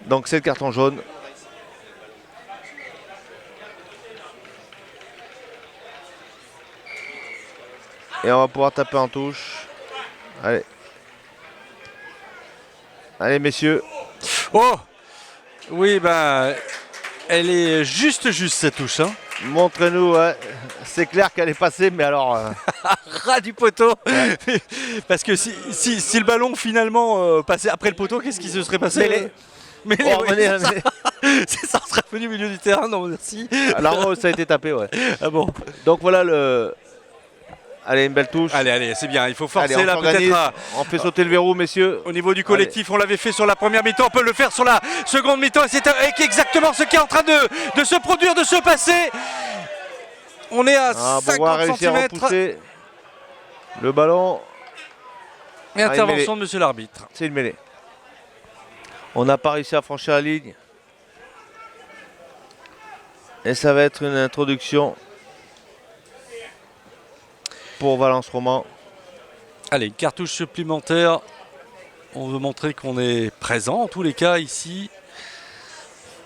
Donc c'est le carton jaune. Et on va pouvoir taper en touche. Allez. Allez, messieurs. Oh! Oui, ben, elle est juste cette touche. Hein. Montrez-nous, ouais. C'est clair qu'elle est passée, mais alors... Ras du poteau. Ouais. Parce que si le ballon finalement passait après le poteau, qu'est-ce qui se serait passé? Mais ça serait venu au milieu du terrain, non merci. Alors ça a été tapé, ouais. Ah bon. Donc voilà le... Allez, une belle touche. Allez, c'est bien, il faut forcer. Allez, là peut-être. On fait sauter le verrou, messieurs. Au niveau du collectif, on l'avait fait sur la première mi-temps, on peut le faire sur la seconde mi-temps. Et c'est exactement ce qui est en train de se produire, de se passer. On est à 50 cm. Le ballon. Et intervention de monsieur l'arbitre. C'est une mêlée. On n'a pas réussi à franchir la ligne. Et ça va être une introduction pour Valence Roman. Allez, une cartouche supplémentaire. On veut montrer qu'on est présent en tous les cas ici.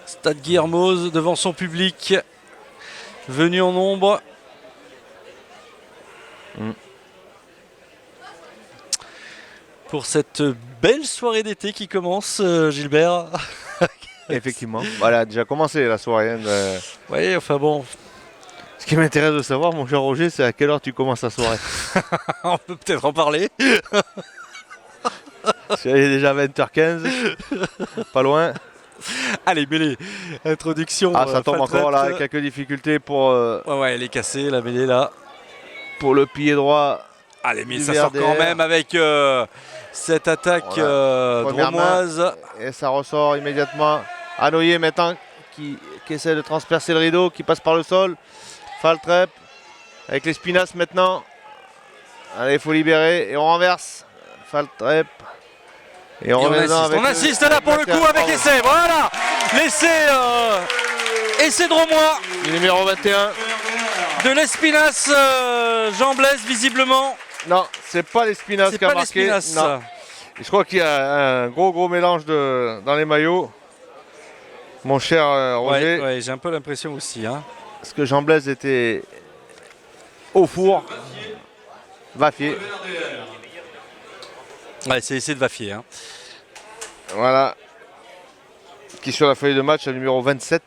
Stade Guillermoz devant son public. Venu en nombre. Pour cette belle soirée d'été qui commence, Gilbert. Effectivement. Voilà, a déjà commencé la soirée. Hein, Oui, enfin bon. Ce qui m'intéresse de savoir, mon cher Roger, c'est à quelle heure tu commences la soirée. On peut peut-être en parler. Il est déjà 20h15. Pas loin. Allez, mêlée. Introduction. Ah, ça tombe Faltrette. encore là, avec quelques difficultés pour, Ouais, elle est cassée, la mêlée là. pour le pied droit. Allez, mais du ça sort VRDR. quand même avec cette attaque Première dromoise. Et ça ressort immédiatement. Anoyer maintenant qui essaie de transpercer le rideau, qui passe par le sol. Faltrep avec l'Espinasse maintenant. Allez, il faut libérer et on renverse. Faltrep. Et on revient dedans avec On insiste là pour le coup avec essai. Voilà, l'essai essai dromois le numéro 21. de l'Espinasse Jean Blaise visiblement. Non, c'est pas l'Espinasse C'est qui a pas marqué. l'Espinasse. Non. Et je crois qu'il y a un gros mélange dans les maillots. Mon cher Roger. Ouais, j'ai un peu l'impression aussi. Hein. Parce que Jean Blaise était au four. Vafier. Ouais, c'est essai de Vafier. Hein. Voilà. Qui sur la feuille de match, le numéro 27.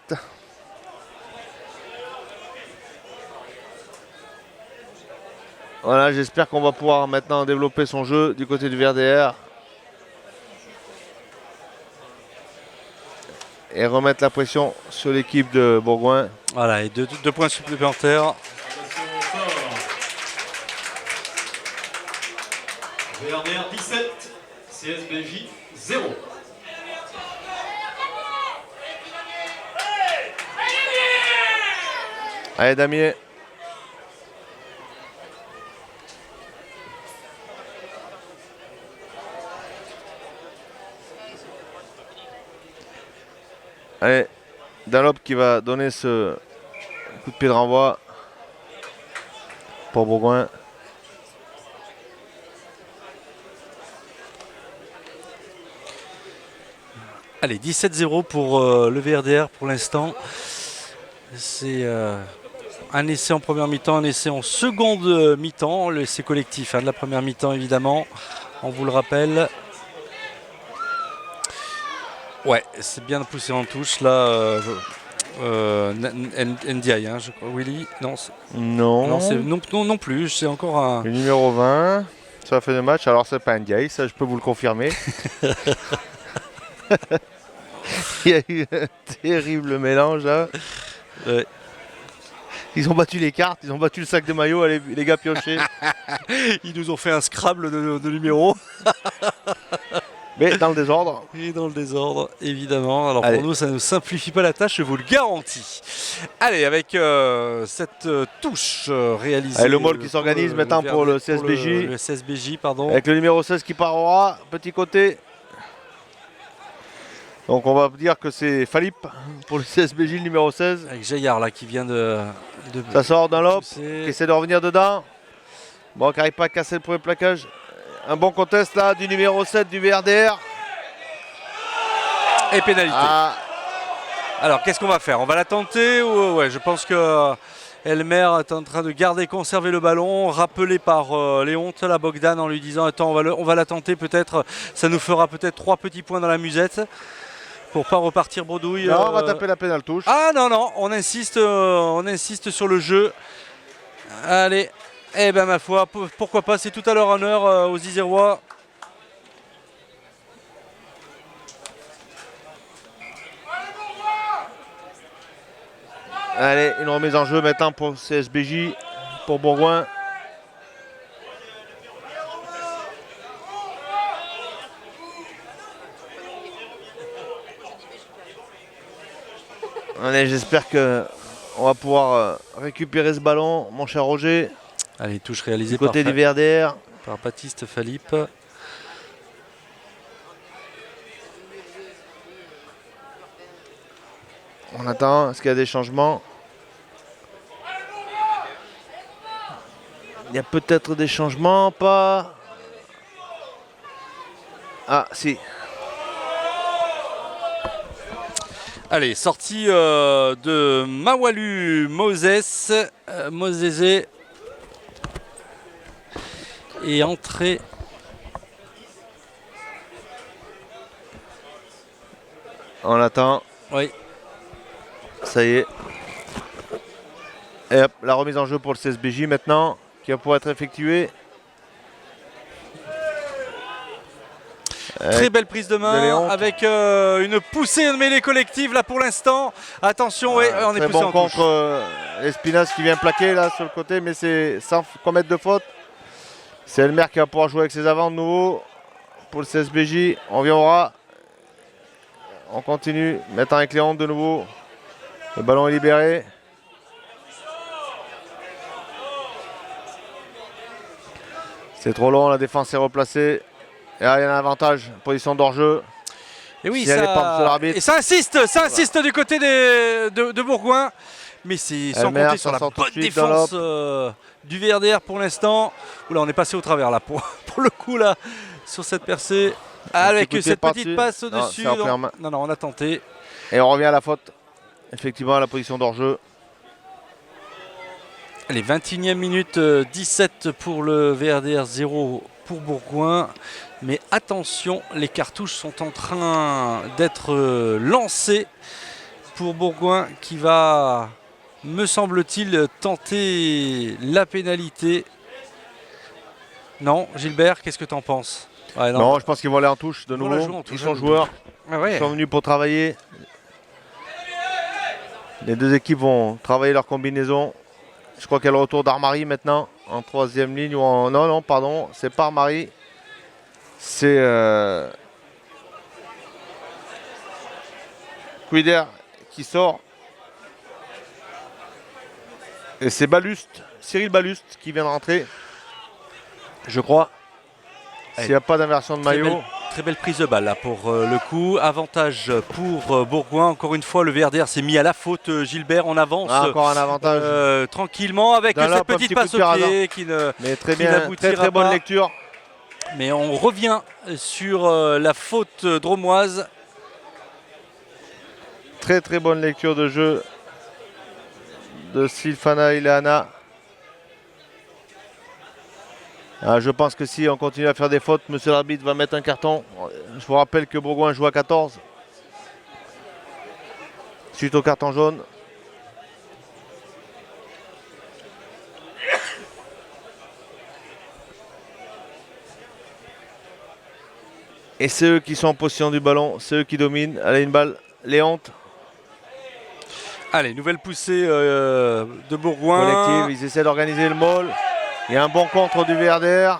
Voilà, j'espère qu'on va pouvoir maintenant développer son jeu du côté du VRDR. Et remettre la pression sur l'équipe de Bourgoin. Voilà, et deux points supplémentaires. VRDR 17, CSBJ 0. Allez, Damier. Allez, Dunlop qui va donner ce coup de pied de renvoi pour Bourgoin. Allez, 17-0 pour le VRDR pour l'instant. C'est un essai en première mi-temps, un essai en seconde mi-temps. L'essai collectif de la première mi-temps évidemment, on vous le rappelle. Ouais, c'est bien poussé en touche là. NDI, hein, je crois. Willy, non, non plus. C'est encore un. Le numéro 20 sur la feuille de match. Alors c'est pas un Ndiaye, ça je peux vous le confirmer. Il y a eu un terrible mélange là. Ouais. Ils ont battu les cartes, ils ont battu le sac de maillot, allez, les gars piochés. Ils nous ont fait un scrabble de numéros. Mais dans le désordre. Et dans le désordre, évidemment. Alors Allez. pour nous, ça ne nous simplifie pas la tâche, je vous le garantis. Allez, avec cette touche réalisée. Allez, le mall qui s'organise maintenant pour le CSBJ. Le CSBJ, pardon. Avec le numéro 16 qui part au ras, petit côté. Donc on va dire que c'est Falip pour le CSBJ, le numéro 16. Avec Jaillard là qui vient de Ça sort d'un lob, qui pousser. essaie de revenir dedans. Bon, qui n'arrive pas à casser le premier plaquage. Un bon contest là du numéro 7 du VRDR. Et pénalité. Ah, Alors qu'est-ce qu'on va faire? On va la tenter ou ouais, je pense que Elmer est en train de garder, conserver le ballon, rappelé par Léon la Bogdan en lui disant attends on va la tenter peut-être, ça nous fera peut-être 3 petits points dans la musette pour pas repartir bredouille. non, on va taper la pénale touche. Ah non, on insiste sur le jeu. Allez, eh ben ma foi, pourquoi pas, c'est tout à leur honneur aux Isérois. Allez, une remise en jeu maintenant pour CSBJ, pour Bourgoin. Allez, j'espère que on va pouvoir récupérer ce ballon, mon cher Roger. Allez, touche réalisée Du côté par, du VRDR. par Baptiste Falip. On attend, est-ce qu'il y a des changements? Il y a peut-être des changements, pas. Ah, si. Allez, sortie de Mawalu Moses, Mosese. Et entrée. On attend. Oui. Ça y est. Et hop, la remise en jeu pour le CSBJ maintenant, qui va pouvoir être effectuée. Très belle prise de main Léon. avec une poussée de mêlée collective là pour l'instant. Attention, oui, on est Très poussé bon en touche. contre Espinas qui vient plaquer là sur le côté, mais c'est sans commettre de faute. C'est Elmer qui va pouvoir jouer avec ses avants de nouveau pour le CSBJ. On vient au ras. On continue. Maintenant avec Léon de nouveau. Le ballon est libéré. C'est trop long, la défense est replacée. Et là, il y a un avantage, position d'hors-jeu. Et oui, Si elle est pas sur l'arbitre. et ça insiste du côté de Bourgoin. Mais c'est sans Elmer compter sur s'en la sort tout bonne de suite défense du VRDR pour l'instant. Oula, on est passé au travers là pour le coup là sur cette percée. Avec coup de pied cette par-dessus. petite passe Non, au-dessus. c'est repris en main. Non, on a tenté. Et on revient à la faute. Effectivement, à la position d'hors-jeu. Allez, 21e minute, 17 pour le VRDR, 0 pour Bourgoin. Mais attention, les cartouches sont en train d'être lancées pour Bourgoin qui va, me semble-t-il, tenter la pénalité. Non, Gilbert, qu'est-ce que tu en penses? Ouais, Non, je pense qu'ils vont aller en touche de Ils vont la nouveau. jouer en touche, Ils sont hein, joueurs. Ah ouais. Ils sont venus pour travailler. Les deux équipes vont travailler leur combinaison. Je crois qu'il y a le retour d'Armari maintenant en troisième ligne ou en. Non, pardon, c'est pas Armari. C'est Quider qui sort. Et c'est Baluste, Cyril Baluste qui vient de rentrer. Je crois. S'il n'y a pas d'inversion de maillot. Très belle prise de balle là pour le coup. Avantage pour Bourgoin. Encore une fois, le VRDR s'est mis à la faute. Gilbert, on avance Encore un avantage. tranquillement avec Dans cette un petite petit passe coup de au pied pied qui ne. Mais très qui bien, n'aboutira très bonne pas. lecture. Mais on revient sur la faute dromoise. Très bonne lecture de jeu de Sylvana Ileana. Je pense que si on continue à faire des fautes, monsieur l'arbitre va mettre un carton. Je vous rappelle que Bourgoin joue à 14. Suite au carton jaune. Et c'est eux qui sont en position du ballon, c'est eux qui dominent. Allez, une balle, Léonte. Allez, nouvelle poussée de Bourgoin. Collective, ils essaient d'organiser le maul. Il y a un bon contre du VRDR.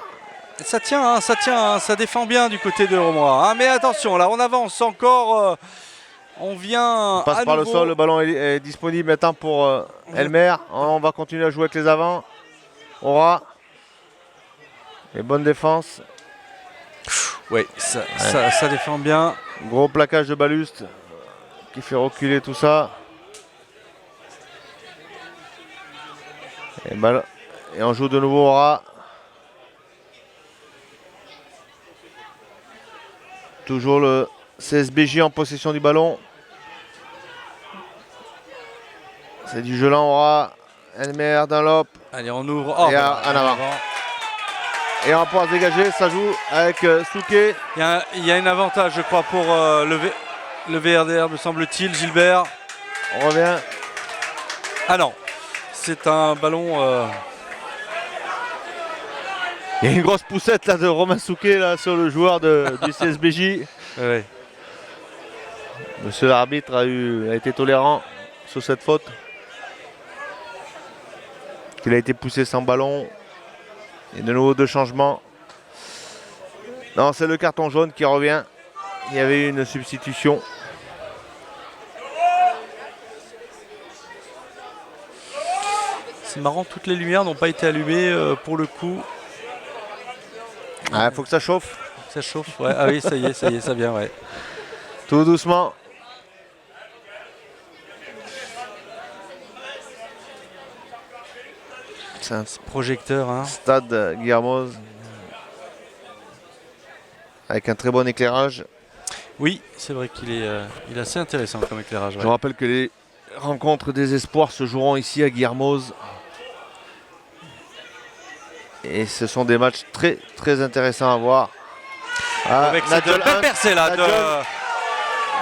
Ça tient, ça défend bien du côté de Romois. Mais attention, là on avance encore. On vient On passe à par nouveau. le sol, le ballon est disponible maintenant pour Elmer. On va continuer à jouer avec les avants. Aura. Et bonne défense. Oui, ça défend bien. Gros plaquage de Baluste qui fait reculer tout ça. Et on joue de nouveau Aura. Toujours le CSBJ en possession du ballon. C'est du jeu lent, Aura. Elmer, Dunlop. Allez, on ouvre. Et en avant. Et on va pouvoir se dégager, ça joue avec Souquet. Il y a un avantage, je crois, pour le VRDR, me semble-t-il, Gilbert. On revient. Ah non, c'est un ballon. Il y a une grosse poussette là, de Romain Souquet là, sur le joueur du CSBJ. Ouais. Monsieur l'arbitre a été tolérant sur cette faute. Il a été poussé sans ballon. Et de nouveau deux changements. Non, c'est le carton jaune qui revient. Il y avait eu une substitution. C'est marrant, toutes les lumières n'ont pas été allumées pour le coup. Il faut que ça chauffe. Ça chauffe, ouais. Ah oui, ça y est, ça vient, ouais. Tout doucement. C'est un Projecteur, hein. stade Guillermoz avec un très bon éclairage. Oui, c'est vrai qu'il est, il est assez intéressant comme éclairage. Je Ouais. vous rappelle que les rencontres des espoirs se joueront ici à Guillermoz. Et ce sont des matchs très très intéressants à voir. Ah, Avec cette Nadjol belle Hunt, percée là. Nadjol,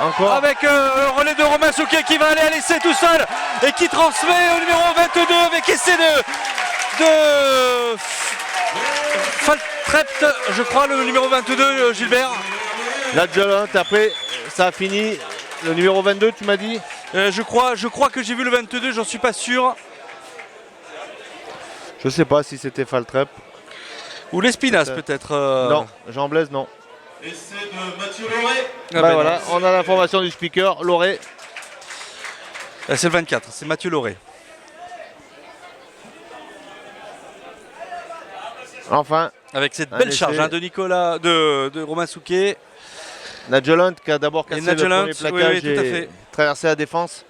encore. Avec le relais de Romain Souquet qui va aller à l'essai tout seul et qui transmet au numéro 22 avec essai de Faltrept, je crois, le numéro 22, Gilbert. Nadjol Hunt, après ça a fini. Le numéro 22, tu m'as dit? Je crois que j'ai vu le 22, j'en suis pas sûr. Je sais pas si c'était Faltrep. Ou l'Espinasse peut-être. Non, Jean Blaise, non. Essai de Mathieu Loré. Ah Bah voilà, on a l'information du speaker, Loré. C'est le 24, c'est Mathieu Loré. Enfin, Avec cette Un belle essai. charge hein, de Nicolas, de Romain Souquet. Nadjol Hunt qui a d'abord cassé le Nadjol Hunt, premier plaquage oui, tout à et fait. traversé la défense.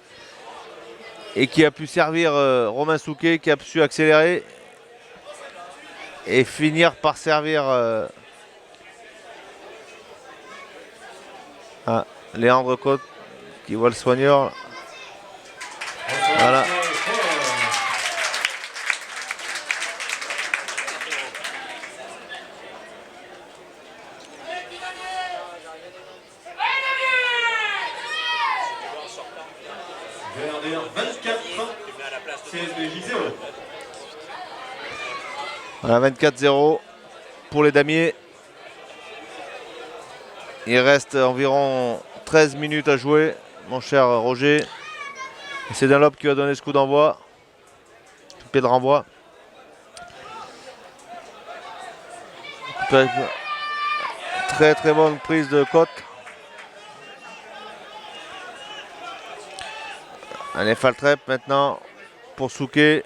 Et qui a pu servir Romain Souquet, qui a su accélérer. Et finir par servir Léandre Côte qui voit le soigneur. Voilà. Verder 24. CSBJ 0. Voilà, 24-0 pour les damiers. Il reste environ 13 minutes à jouer, mon cher Roger. Et c'est Dunlop qui va donner ce coup d'envoi. Pied de renvoi. Très très bonne prise de Côte. Allez, Faltrep maintenant pour Souquet.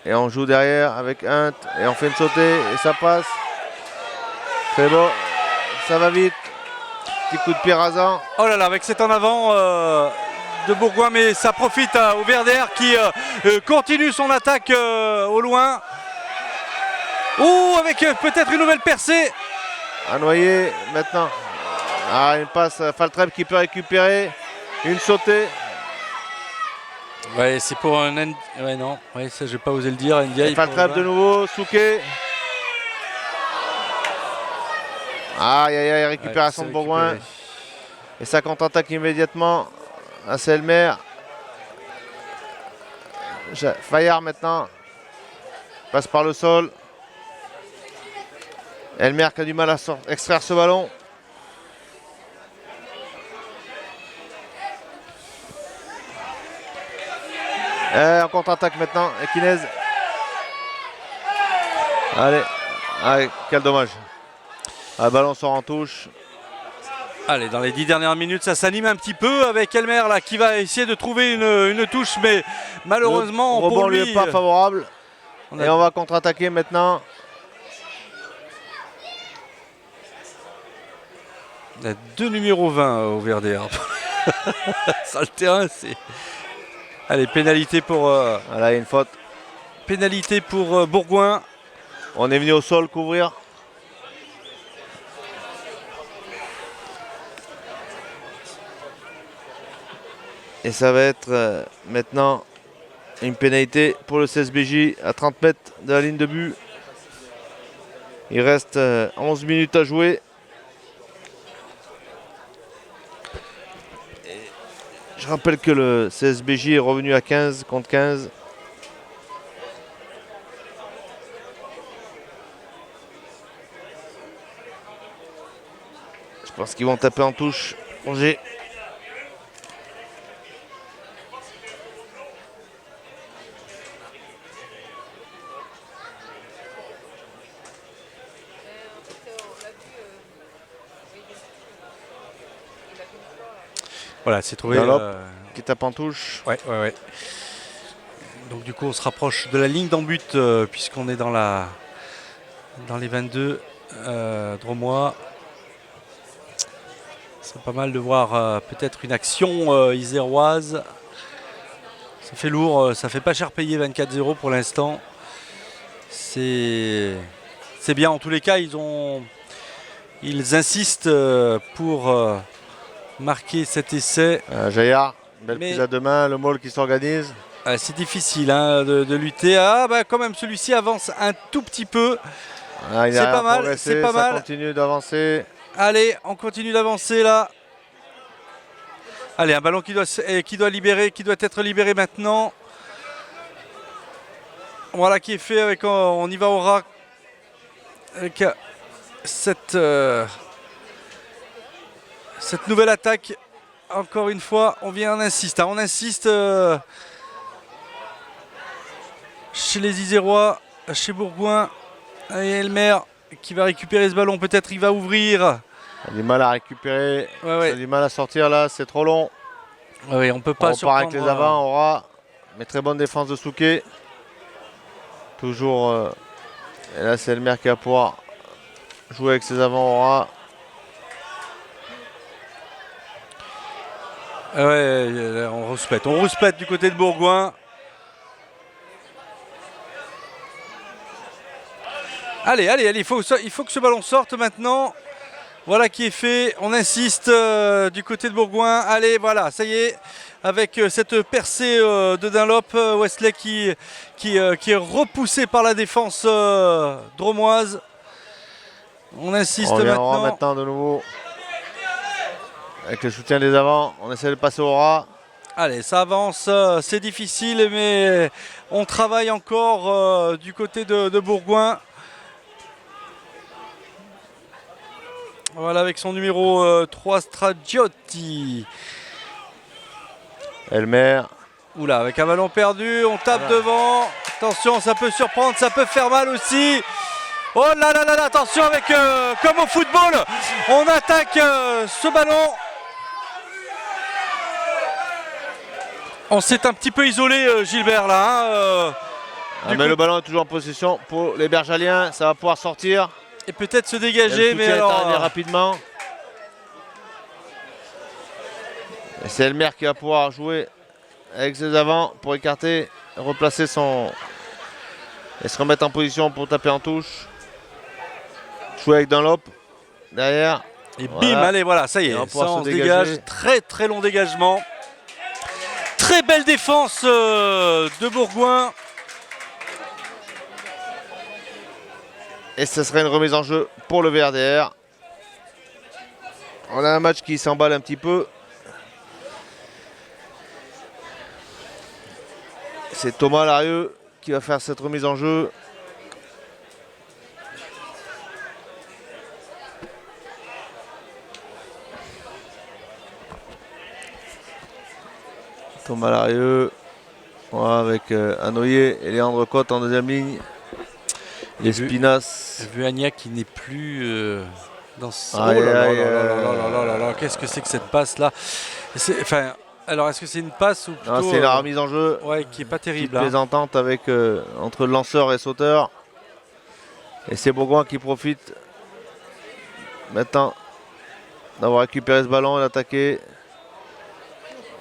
Et on joue derrière avec Hunt. Et on fait une sautée et ça passe. Très beau. Ça va vite. Petit coup de pied rasant. Oh là là, avec cet en avant de Bourgoin, mais ça profite au Verder qui continue son attaque au loin. Oh, avec peut-être une nouvelle percée. À noyer maintenant. Ah, une passe à Faltrep qui peut récupérer. Une sautée. Ouais, c'est pour un... Ouais, non, ouais, ça j'ai pas osé le dire. Ndiaye Faltrep de nouveau. Souquet. Aïe aïe aïe, récupération de Bourgoin. Et ça contre-attaque immédiatement à Selmer. Fayard maintenant. Passe par le sol. Elmer qui a du mal à extraire ce ballon. Et en contre-attaque maintenant, Equinez. Allez, quel dommage. Le ballon sort en touche. Allez, dans les 10 dernières minutes, ça s'anime un petit peu avec Elmer là qui va essayer de trouver une touche, mais malheureusement le rebond pour lui lui, est pas favorable. Et on va contre-attaquer maintenant. On a deux numéros 20 au Verder. Ça le terrain, c'est. Allez, pénalité pour. Voilà, il y a une faute. Pénalité pour Bourgoin. On est venu au sol couvrir. Et ça va être maintenant une pénalité pour le CSBJ à 30 mètres de la ligne de but. Il reste 11 minutes à jouer. Et je rappelle que le CSBJ est revenu à 15 contre 15. Je pense qu'ils vont taper en touche. Roger. Voilà, c'est trouvé. Qui tape en touche. Ouais. Donc du coup, on se rapproche de la ligne d'en but puisqu'on est dans les 22 Dromois. C'est pas mal de voir peut-être une action iséroise. Ça fait lourd, ça fait pas cher payer 24-0 pour l'instant. C'est bien. En tous les cas, ils insistent pour marquer cet essai. Jaillard, belle Mais- prise à deux mains, le Maul qui s'organise. C'est difficile hein, de lutter. Ah bah quand même, celui-ci avance un tout petit peu. Ah, il C'est a pas mal, progressé, c'est pas ça mal. continue d'avancer. Allez, on continue d'avancer là. Allez, un ballon qui doit être libéré maintenant. Voilà qui est fait avec on y va au ras avec cette nouvelle attaque. Encore une fois, on insiste chez les Isérois, chez Bourgoin. Et Elmer qui va récupérer ce ballon, peut-être il va ouvrir. On a du mal à récupérer, Ouais. on a du mal à sortir là, c'est trop long. Ouais, on peut On pas repart avec surprendre. les avants, Aura. Mais très bonne défense de Souquet. Toujours. Et là, c'est Elmer qui va pouvoir jouer avec ses avants, Aura. Ouais, on rouspète du côté de Bourgoin. Allez, il faut que ce ballon sorte maintenant. Voilà qui est fait. On insiste du côté de Bourgoin. Allez, voilà, ça y est. Avec cette percée de Dunlop, Wesley qui est repoussé par la défense dromoise. On insiste On reviendra maintenant. maintenant de nouveau. Avec le soutien des avants, on essaie de passer au ras. Allez, ça avance, c'est difficile, mais on travaille encore du côté de Bourgoin. Voilà, avec son numéro 3, Stragiotti. Elmer. Oula, avec un ballon perdu, on tape devant. Attention, ça peut surprendre, ça peut faire mal aussi. Oh là là là là, attention avec, comme au football, on attaque ce ballon. On s'est un petit peu isolé, Gilbert, là. Hein, Mais le ballon est toujours en possession pour les Bergaliens, ça va pouvoir sortir. et peut-être se Et le dégager, mais soutien est alors... arrivé rapidement. Et c'est Elmer qui va pouvoir jouer avec ses avants pour écarter, replacer son... et se remettre en position pour taper en touche. Jouer avec Dunlop derrière. Et Voilà. bim, allez, voilà, ça y Et on va est, ça pouvoir on se se dégager. dégage. Très très long dégagement. Très belle défense de Bourgoin. Et ce serait une remise en jeu pour le VRDR. On a un match qui s'emballe un petit peu. C'est Thomas Larieux qui va faire cette remise en jeu. Thomas Larieux. Voilà, avec Anoyer et Léandre Cotte en deuxième ligne. Et Et Spinas. Vuagna qui n'est plus dans ce... Aïe, oh là là aïe, là là là là là là là, qu'est-ce que c'est que cette passe là? Enfin, alors est-ce que c'est une passe ou plutôt... Non, c'est la remise en jeu. Ouais, qui est pas Petite terrible. Hein. plaisantante avec, entre lanceur et sauteur. Et c'est Bourgoin qui profite maintenant d'avoir récupéré ce ballon et d'attaquer.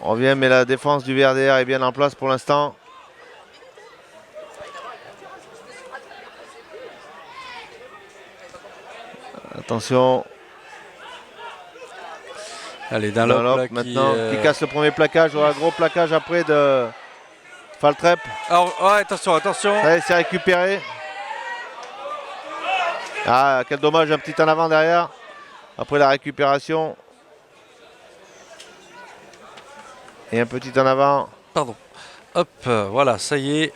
On revient, mais la défense du VRDR est bien en place pour l'instant. Attention, Allez, Dunlop, Dunlop là, maintenant qui casse le premier plaquage. Un gros plaquage après de Faltrep. Alors, ouais, attention, attention. Ça y est, c'est récupéré. Ah, quel dommage, un petit en avant derrière. Après la récupération. Et un petit en avant. Pardon. Hop, voilà, ça y est.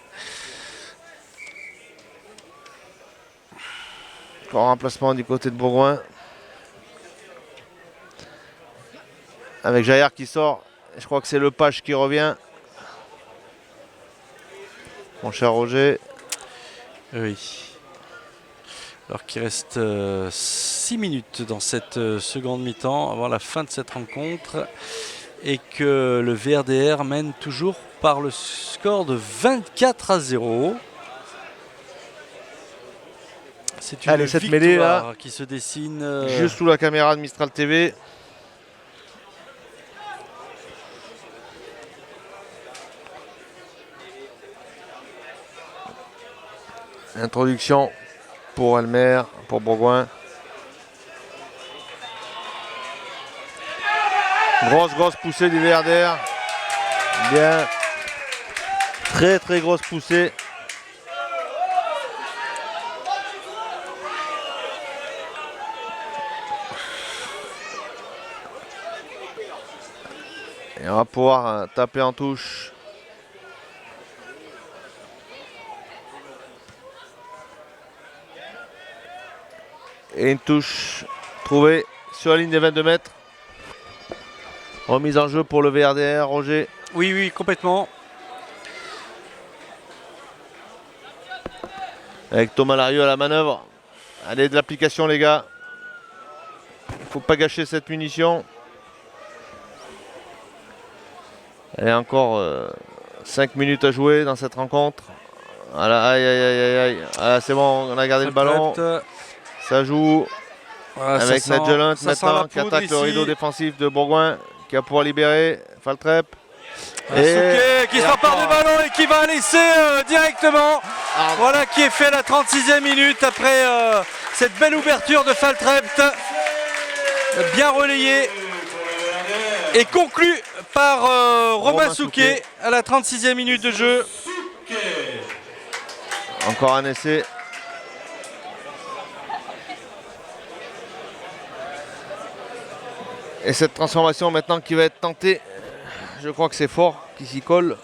Encore un remplacement du côté de Bourgoin. Avec Jaillard qui sort. Je crois que c'est le Page qui revient. Mon cher Roger. Oui. Alors qu'il reste 6 minutes dans cette seconde mi-temps avant la fin de cette rencontre et que le VRDR mène toujours par le score de 24-0. C'est une Allez, cette victoire mêlée, là, qui se dessine. Juste sous la caméra de Mistral TV. Introduction pour Elmer, pour Bourgoin. Grosse poussée du VRDR. Bien. Très grosse poussée. Et on va pouvoir taper en touche. Et une touche trouvée sur la ligne des 22 mètres. Remise en jeu pour le VRDR, Roger. Oui, complètement. Avec Thomas Larieux à la manœuvre. Allez, de l'application les gars. Faut pas gâcher cette munition. Allez, encore 5 minutes à jouer dans cette rencontre. Voilà, aïe. Voilà, c'est bon, on a gardé le ballon. Ça joue avec Nigel Hunt maintenant qui attaque le rideau défensif de Bourgoin, qui va pouvoir libérer Faltrep. Souquet qui s'empare du ballon et qui va laisser directement. Voilà qui est fait à la 36e minute après cette belle ouverture de Faltrept. Bien relayé et conclu par Romain Souquet à la 36e minute de jeu. Encore un essai. Et cette transformation maintenant qui va être tentée, je crois que c'est Fort qui s'y colle.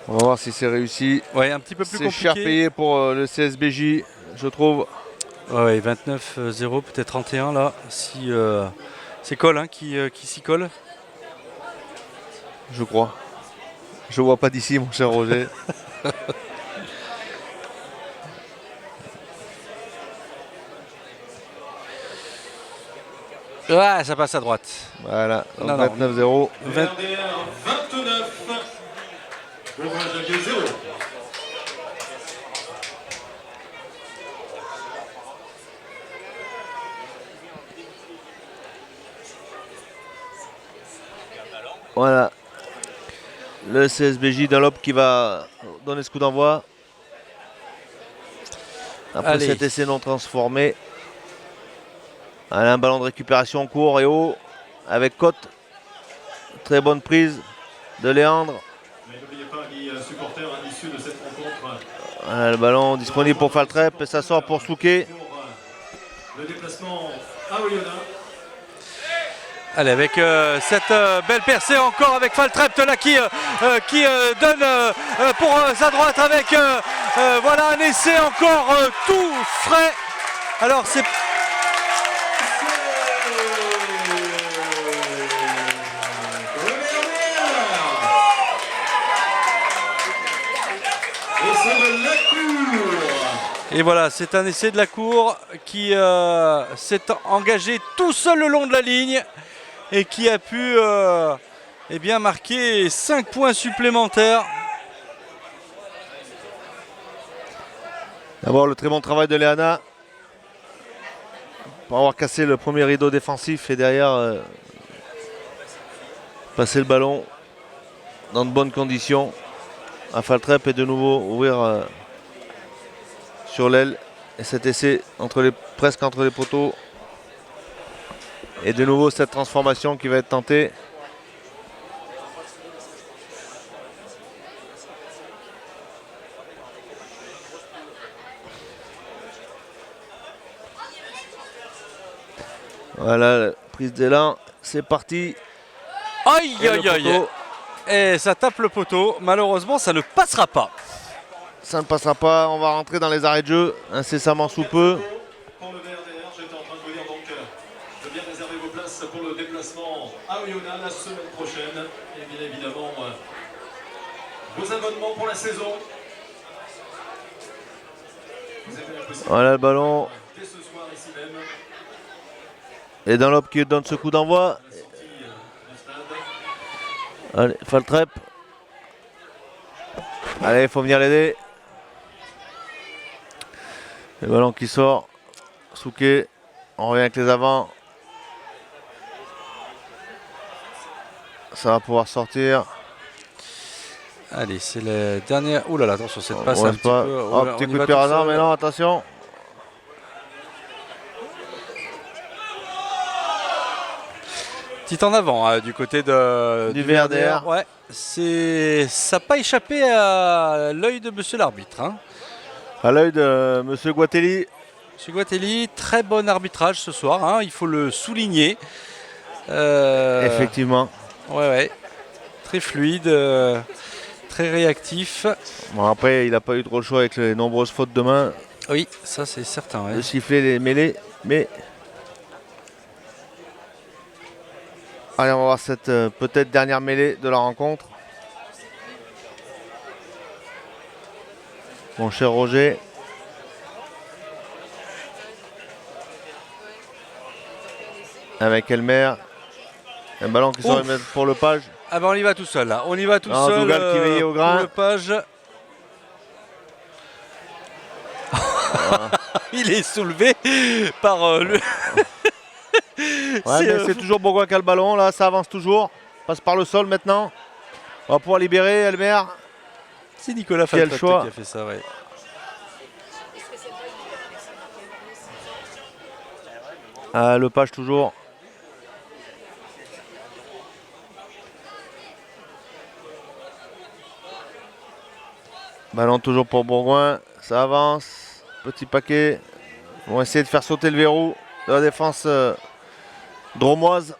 On va voir si c'est réussi. Ouais, un petit peu plus compliqué. C'est cher payé pour le CSBJ, je trouve. Ouais, 29-0, peut-être 31 là. Si c'est Cole hein, qui s'y colle. Je crois. Je vois pas d'ici, mon cher Roger. Ouais, ça passe à droite. Voilà, 29-0. 29. Bourgoin-Jallieu 0. Voilà. Le CSBJ Dunlop qui va donner ce coup d'envoi. Après cet essai non transformé. Allez, un ballon de récupération court et haut avec Côte. Très bonne prise de Léandre. Mais n'oubliez pas, les supporters à l'issue de cette rencontre. Voilà, le ballon disponible pour Faltrep et ça sort pour Souquet. Le déplacement à Oyonnax. Allez, avec cette belle percée encore avec Faltrept là qui donne pour sa droite avec voilà un essai encore tout frais. Alors c'est et voilà, c'est un essai de la cour qui s'est engagé tout seul le long de la ligne et qui a pu eh bien marquer 5 points supplémentaires. D'abord le très bon travail de Léana pour avoir cassé le premier rideau défensif et derrière passer le ballon dans de bonnes conditions à Faltrep et de nouveau ouvrir sur l'aile et cet essai presque entre les poteaux et de nouveau cette transformation qui va être tentée. Voilà, prise d'élan, c'est parti. Aïe aïe aïe. Et ça tape le poteau, malheureusement ça ne passera pas. Ça ne passera pas, on va rentrer dans les arrêts de jeu incessamment sous peu. Pour le VRDR, j'étais en train de vous dire donc de bien réserver vos places pour le déplacement à Oyonnax la semaine prochaine. Et bien évidemment, vos abonnements pour la saison. Vous avez la possibilité Voilà le ballon. dès ce soir ici même. Et Dunlop qui donne ce coup d'envoi. La sortie du stade. Allez, Faltrep. Allez, il faut venir l'aider. Le ballon qui sort. Souquet. On revient avec les avants. Ça va pouvoir sortir. Allez, c'est la dernière. Ouh là là, attention, cette passe Ouais, un petit pas... peu. Oh, petit coup de pied hasard, mais non, attention. Petit en avant hein, du côté Du VRDR. Ouais, ça n'a pas échappé à l'œil de monsieur l'arbitre. Hein. À l'œil de monsieur Guatelli. Monsieur Guatelli, très bon arbitrage ce soir, hein, il faut le souligner. Effectivement. Ouais. Très fluide, très réactif. Bon, après, il n'a pas eu trop le choix avec les nombreuses fautes de main Oui, ça c'est certain. Ouais. de siffler les mêlées. Mais allez, on va voir cette peut-être dernière mêlée de la rencontre. Mon cher Roger. Avec Elmer. Un ballon qui sort pour le page. Ah ben on y va tout seul là, on y va tout Non, seul Dougal qui veillait au grain. pour le page. Il est soulevé par le... Ouais, mais c'est toujours Bourgoin qui a le ballon, là ça avance toujours. Passe par le sol maintenant. On va pouvoir libérer Elmer. C'est Nicolas Quel Faltat choix. qui a fait ça, ouais. Ah, le page toujours. Ballon toujours pour Bourgoin. Ça avance. Petit paquet. Ils vont essayer de faire sauter le verrou de la défense dromoise.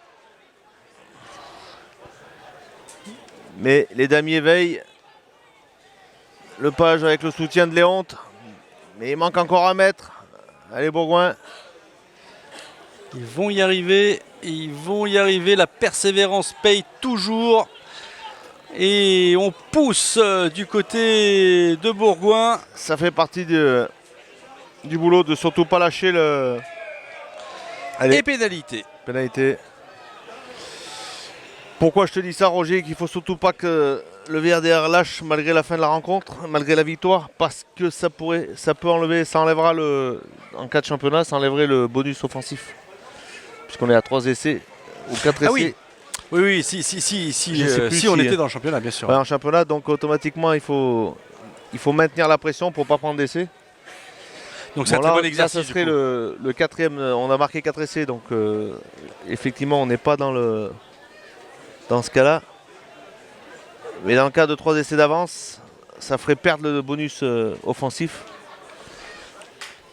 Mais les damiers veillent. Le page avec le soutien de Léonte. Mais il manque encore un mètre. Allez Bourgoin. Ils vont y arriver, la persévérance paye toujours. Et on pousse du côté de Bourgoin. Ça fait partie du boulot de surtout pas lâcher le... Allez, Et pénalité. pénalité. Pourquoi je te dis ça Roger, qu'il faut surtout pas que le VRDR lâche malgré la fin de la rencontre, malgré la victoire, parce que ça peut enlever, ça enlèvera en cas de championnat, ça enlèverait le bonus offensif. Puisqu'on est à 3 essais ou 4 essais. Ah oui. Oui, si Je sais plus on si, était dans le championnat, bien sûr. Ouais, en championnat, donc automatiquement il faut maintenir la pression pour pas prendre d'essais. Donc c'est un Bon, très là, bon là, exercice. ça serait du coup. le quatrième, on a marqué 4 essais, donc effectivement on n'est pas dans ce cas-là. Mais dans le cas de 3 essais d'avance, ça ferait perdre le bonus offensif.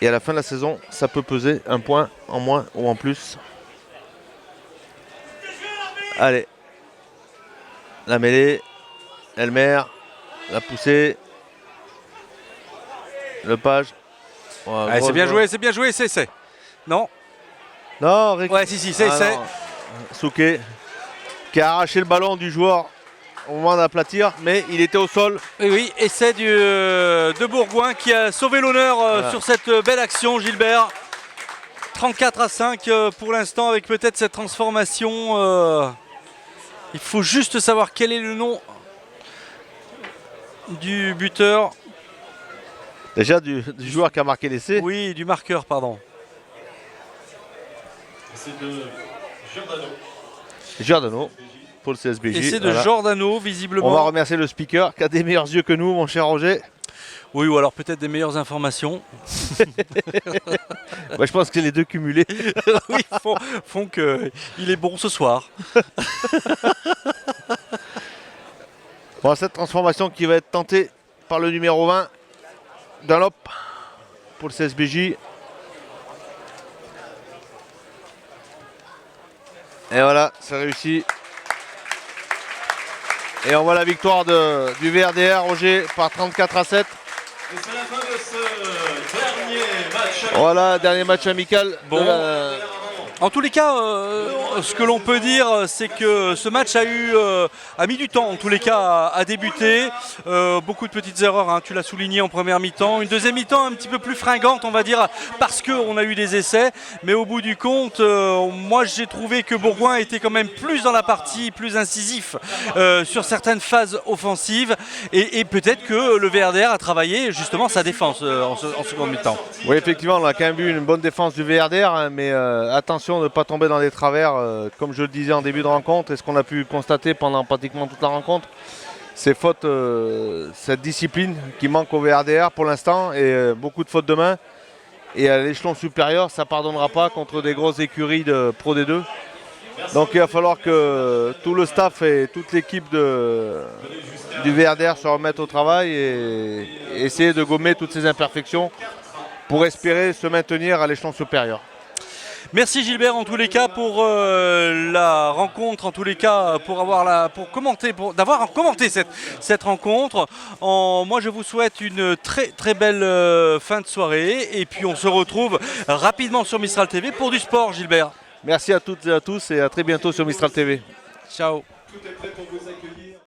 Et à la fin de la saison, ça peut peser un point en moins ou en plus. Allez. La mêlée. Elmer. La poussée. Le page. Ouais, Ouais, gros c'est bien joueur. joué, c'est. Non. Non, Ouais, si, c'est. non. Souquet qui a arraché le ballon du joueur au moment d'aplatir, mais il était au sol. Oui, essai de Bourgoin qui a sauvé l'honneur Voilà. sur cette belle action, Gilbert. 34-5 pour l'instant avec peut-être cette transformation. Il faut juste savoir quel est le nom du buteur. Déjà du joueur qui a marqué l'essai. Oui, du marqueur, pardon. C'est de Giordano. Giordano pour le CSBJ. Essai de Voilà. Giordano, visiblement. On va remercier le speaker qui a des meilleurs yeux que nous, mon cher Roger. Oui, ou alors peut-être des meilleures informations. Ouais, je pense que c'est les deux cumulés. Oui, font qu'il est bon ce soir. Bon, cette transformation qui va être tentée par le numéro 20, Dunlop, pour le CSBJ. Et voilà, c'est réussi. Et on voit la victoire du VRDR, Roger, par 34-7. Et c'est la fin de ce dernier match. Voilà, dernier match amical Bon. En tous les cas, ce que l'on peut dire, c'est que ce match a mis du temps, en tous les cas, à débuter. Beaucoup de petites erreurs, hein, tu l'as souligné en première mi-temps. Une deuxième mi-temps un petit peu plus fringante, on va dire, parce qu'on a eu des essais. Mais au bout du compte, moi j'ai trouvé que Bourgoin était quand même plus dans la partie, plus incisif sur certaines phases offensives. Et peut-être que le VRDR a travaillé justement sa défense en seconde mi-temps. Oui, effectivement, on a quand même vu une bonne défense du VRDR, hein, mais attention de ne pas tomber dans les travers, comme je le disais en début de rencontre, et ce qu'on a pu constater pendant pratiquement toute la rencontre, c'est cette discipline qui manque au VRDR pour l'instant, et beaucoup de fautes de main. Et à l'échelon supérieur, ça ne pardonnera pas contre des grosses écuries de Pro D2. Donc il va falloir que tout le staff et toute l'équipe du VRDR se remettent au travail et essayer de gommer toutes ces imperfections pour espérer se maintenir à l'échelon supérieur. Merci Gilbert en tous les cas pour la rencontre, en tous les cas d'avoir commenté cette rencontre. Moi je vous souhaite une très très belle fin de soirée et puis on se retrouve rapidement sur Mistral TV pour du sport Gilbert. Merci à toutes et à tous et à très bientôt sur Mistral TV. Ciao. Tout est prêt pour vous accueillir.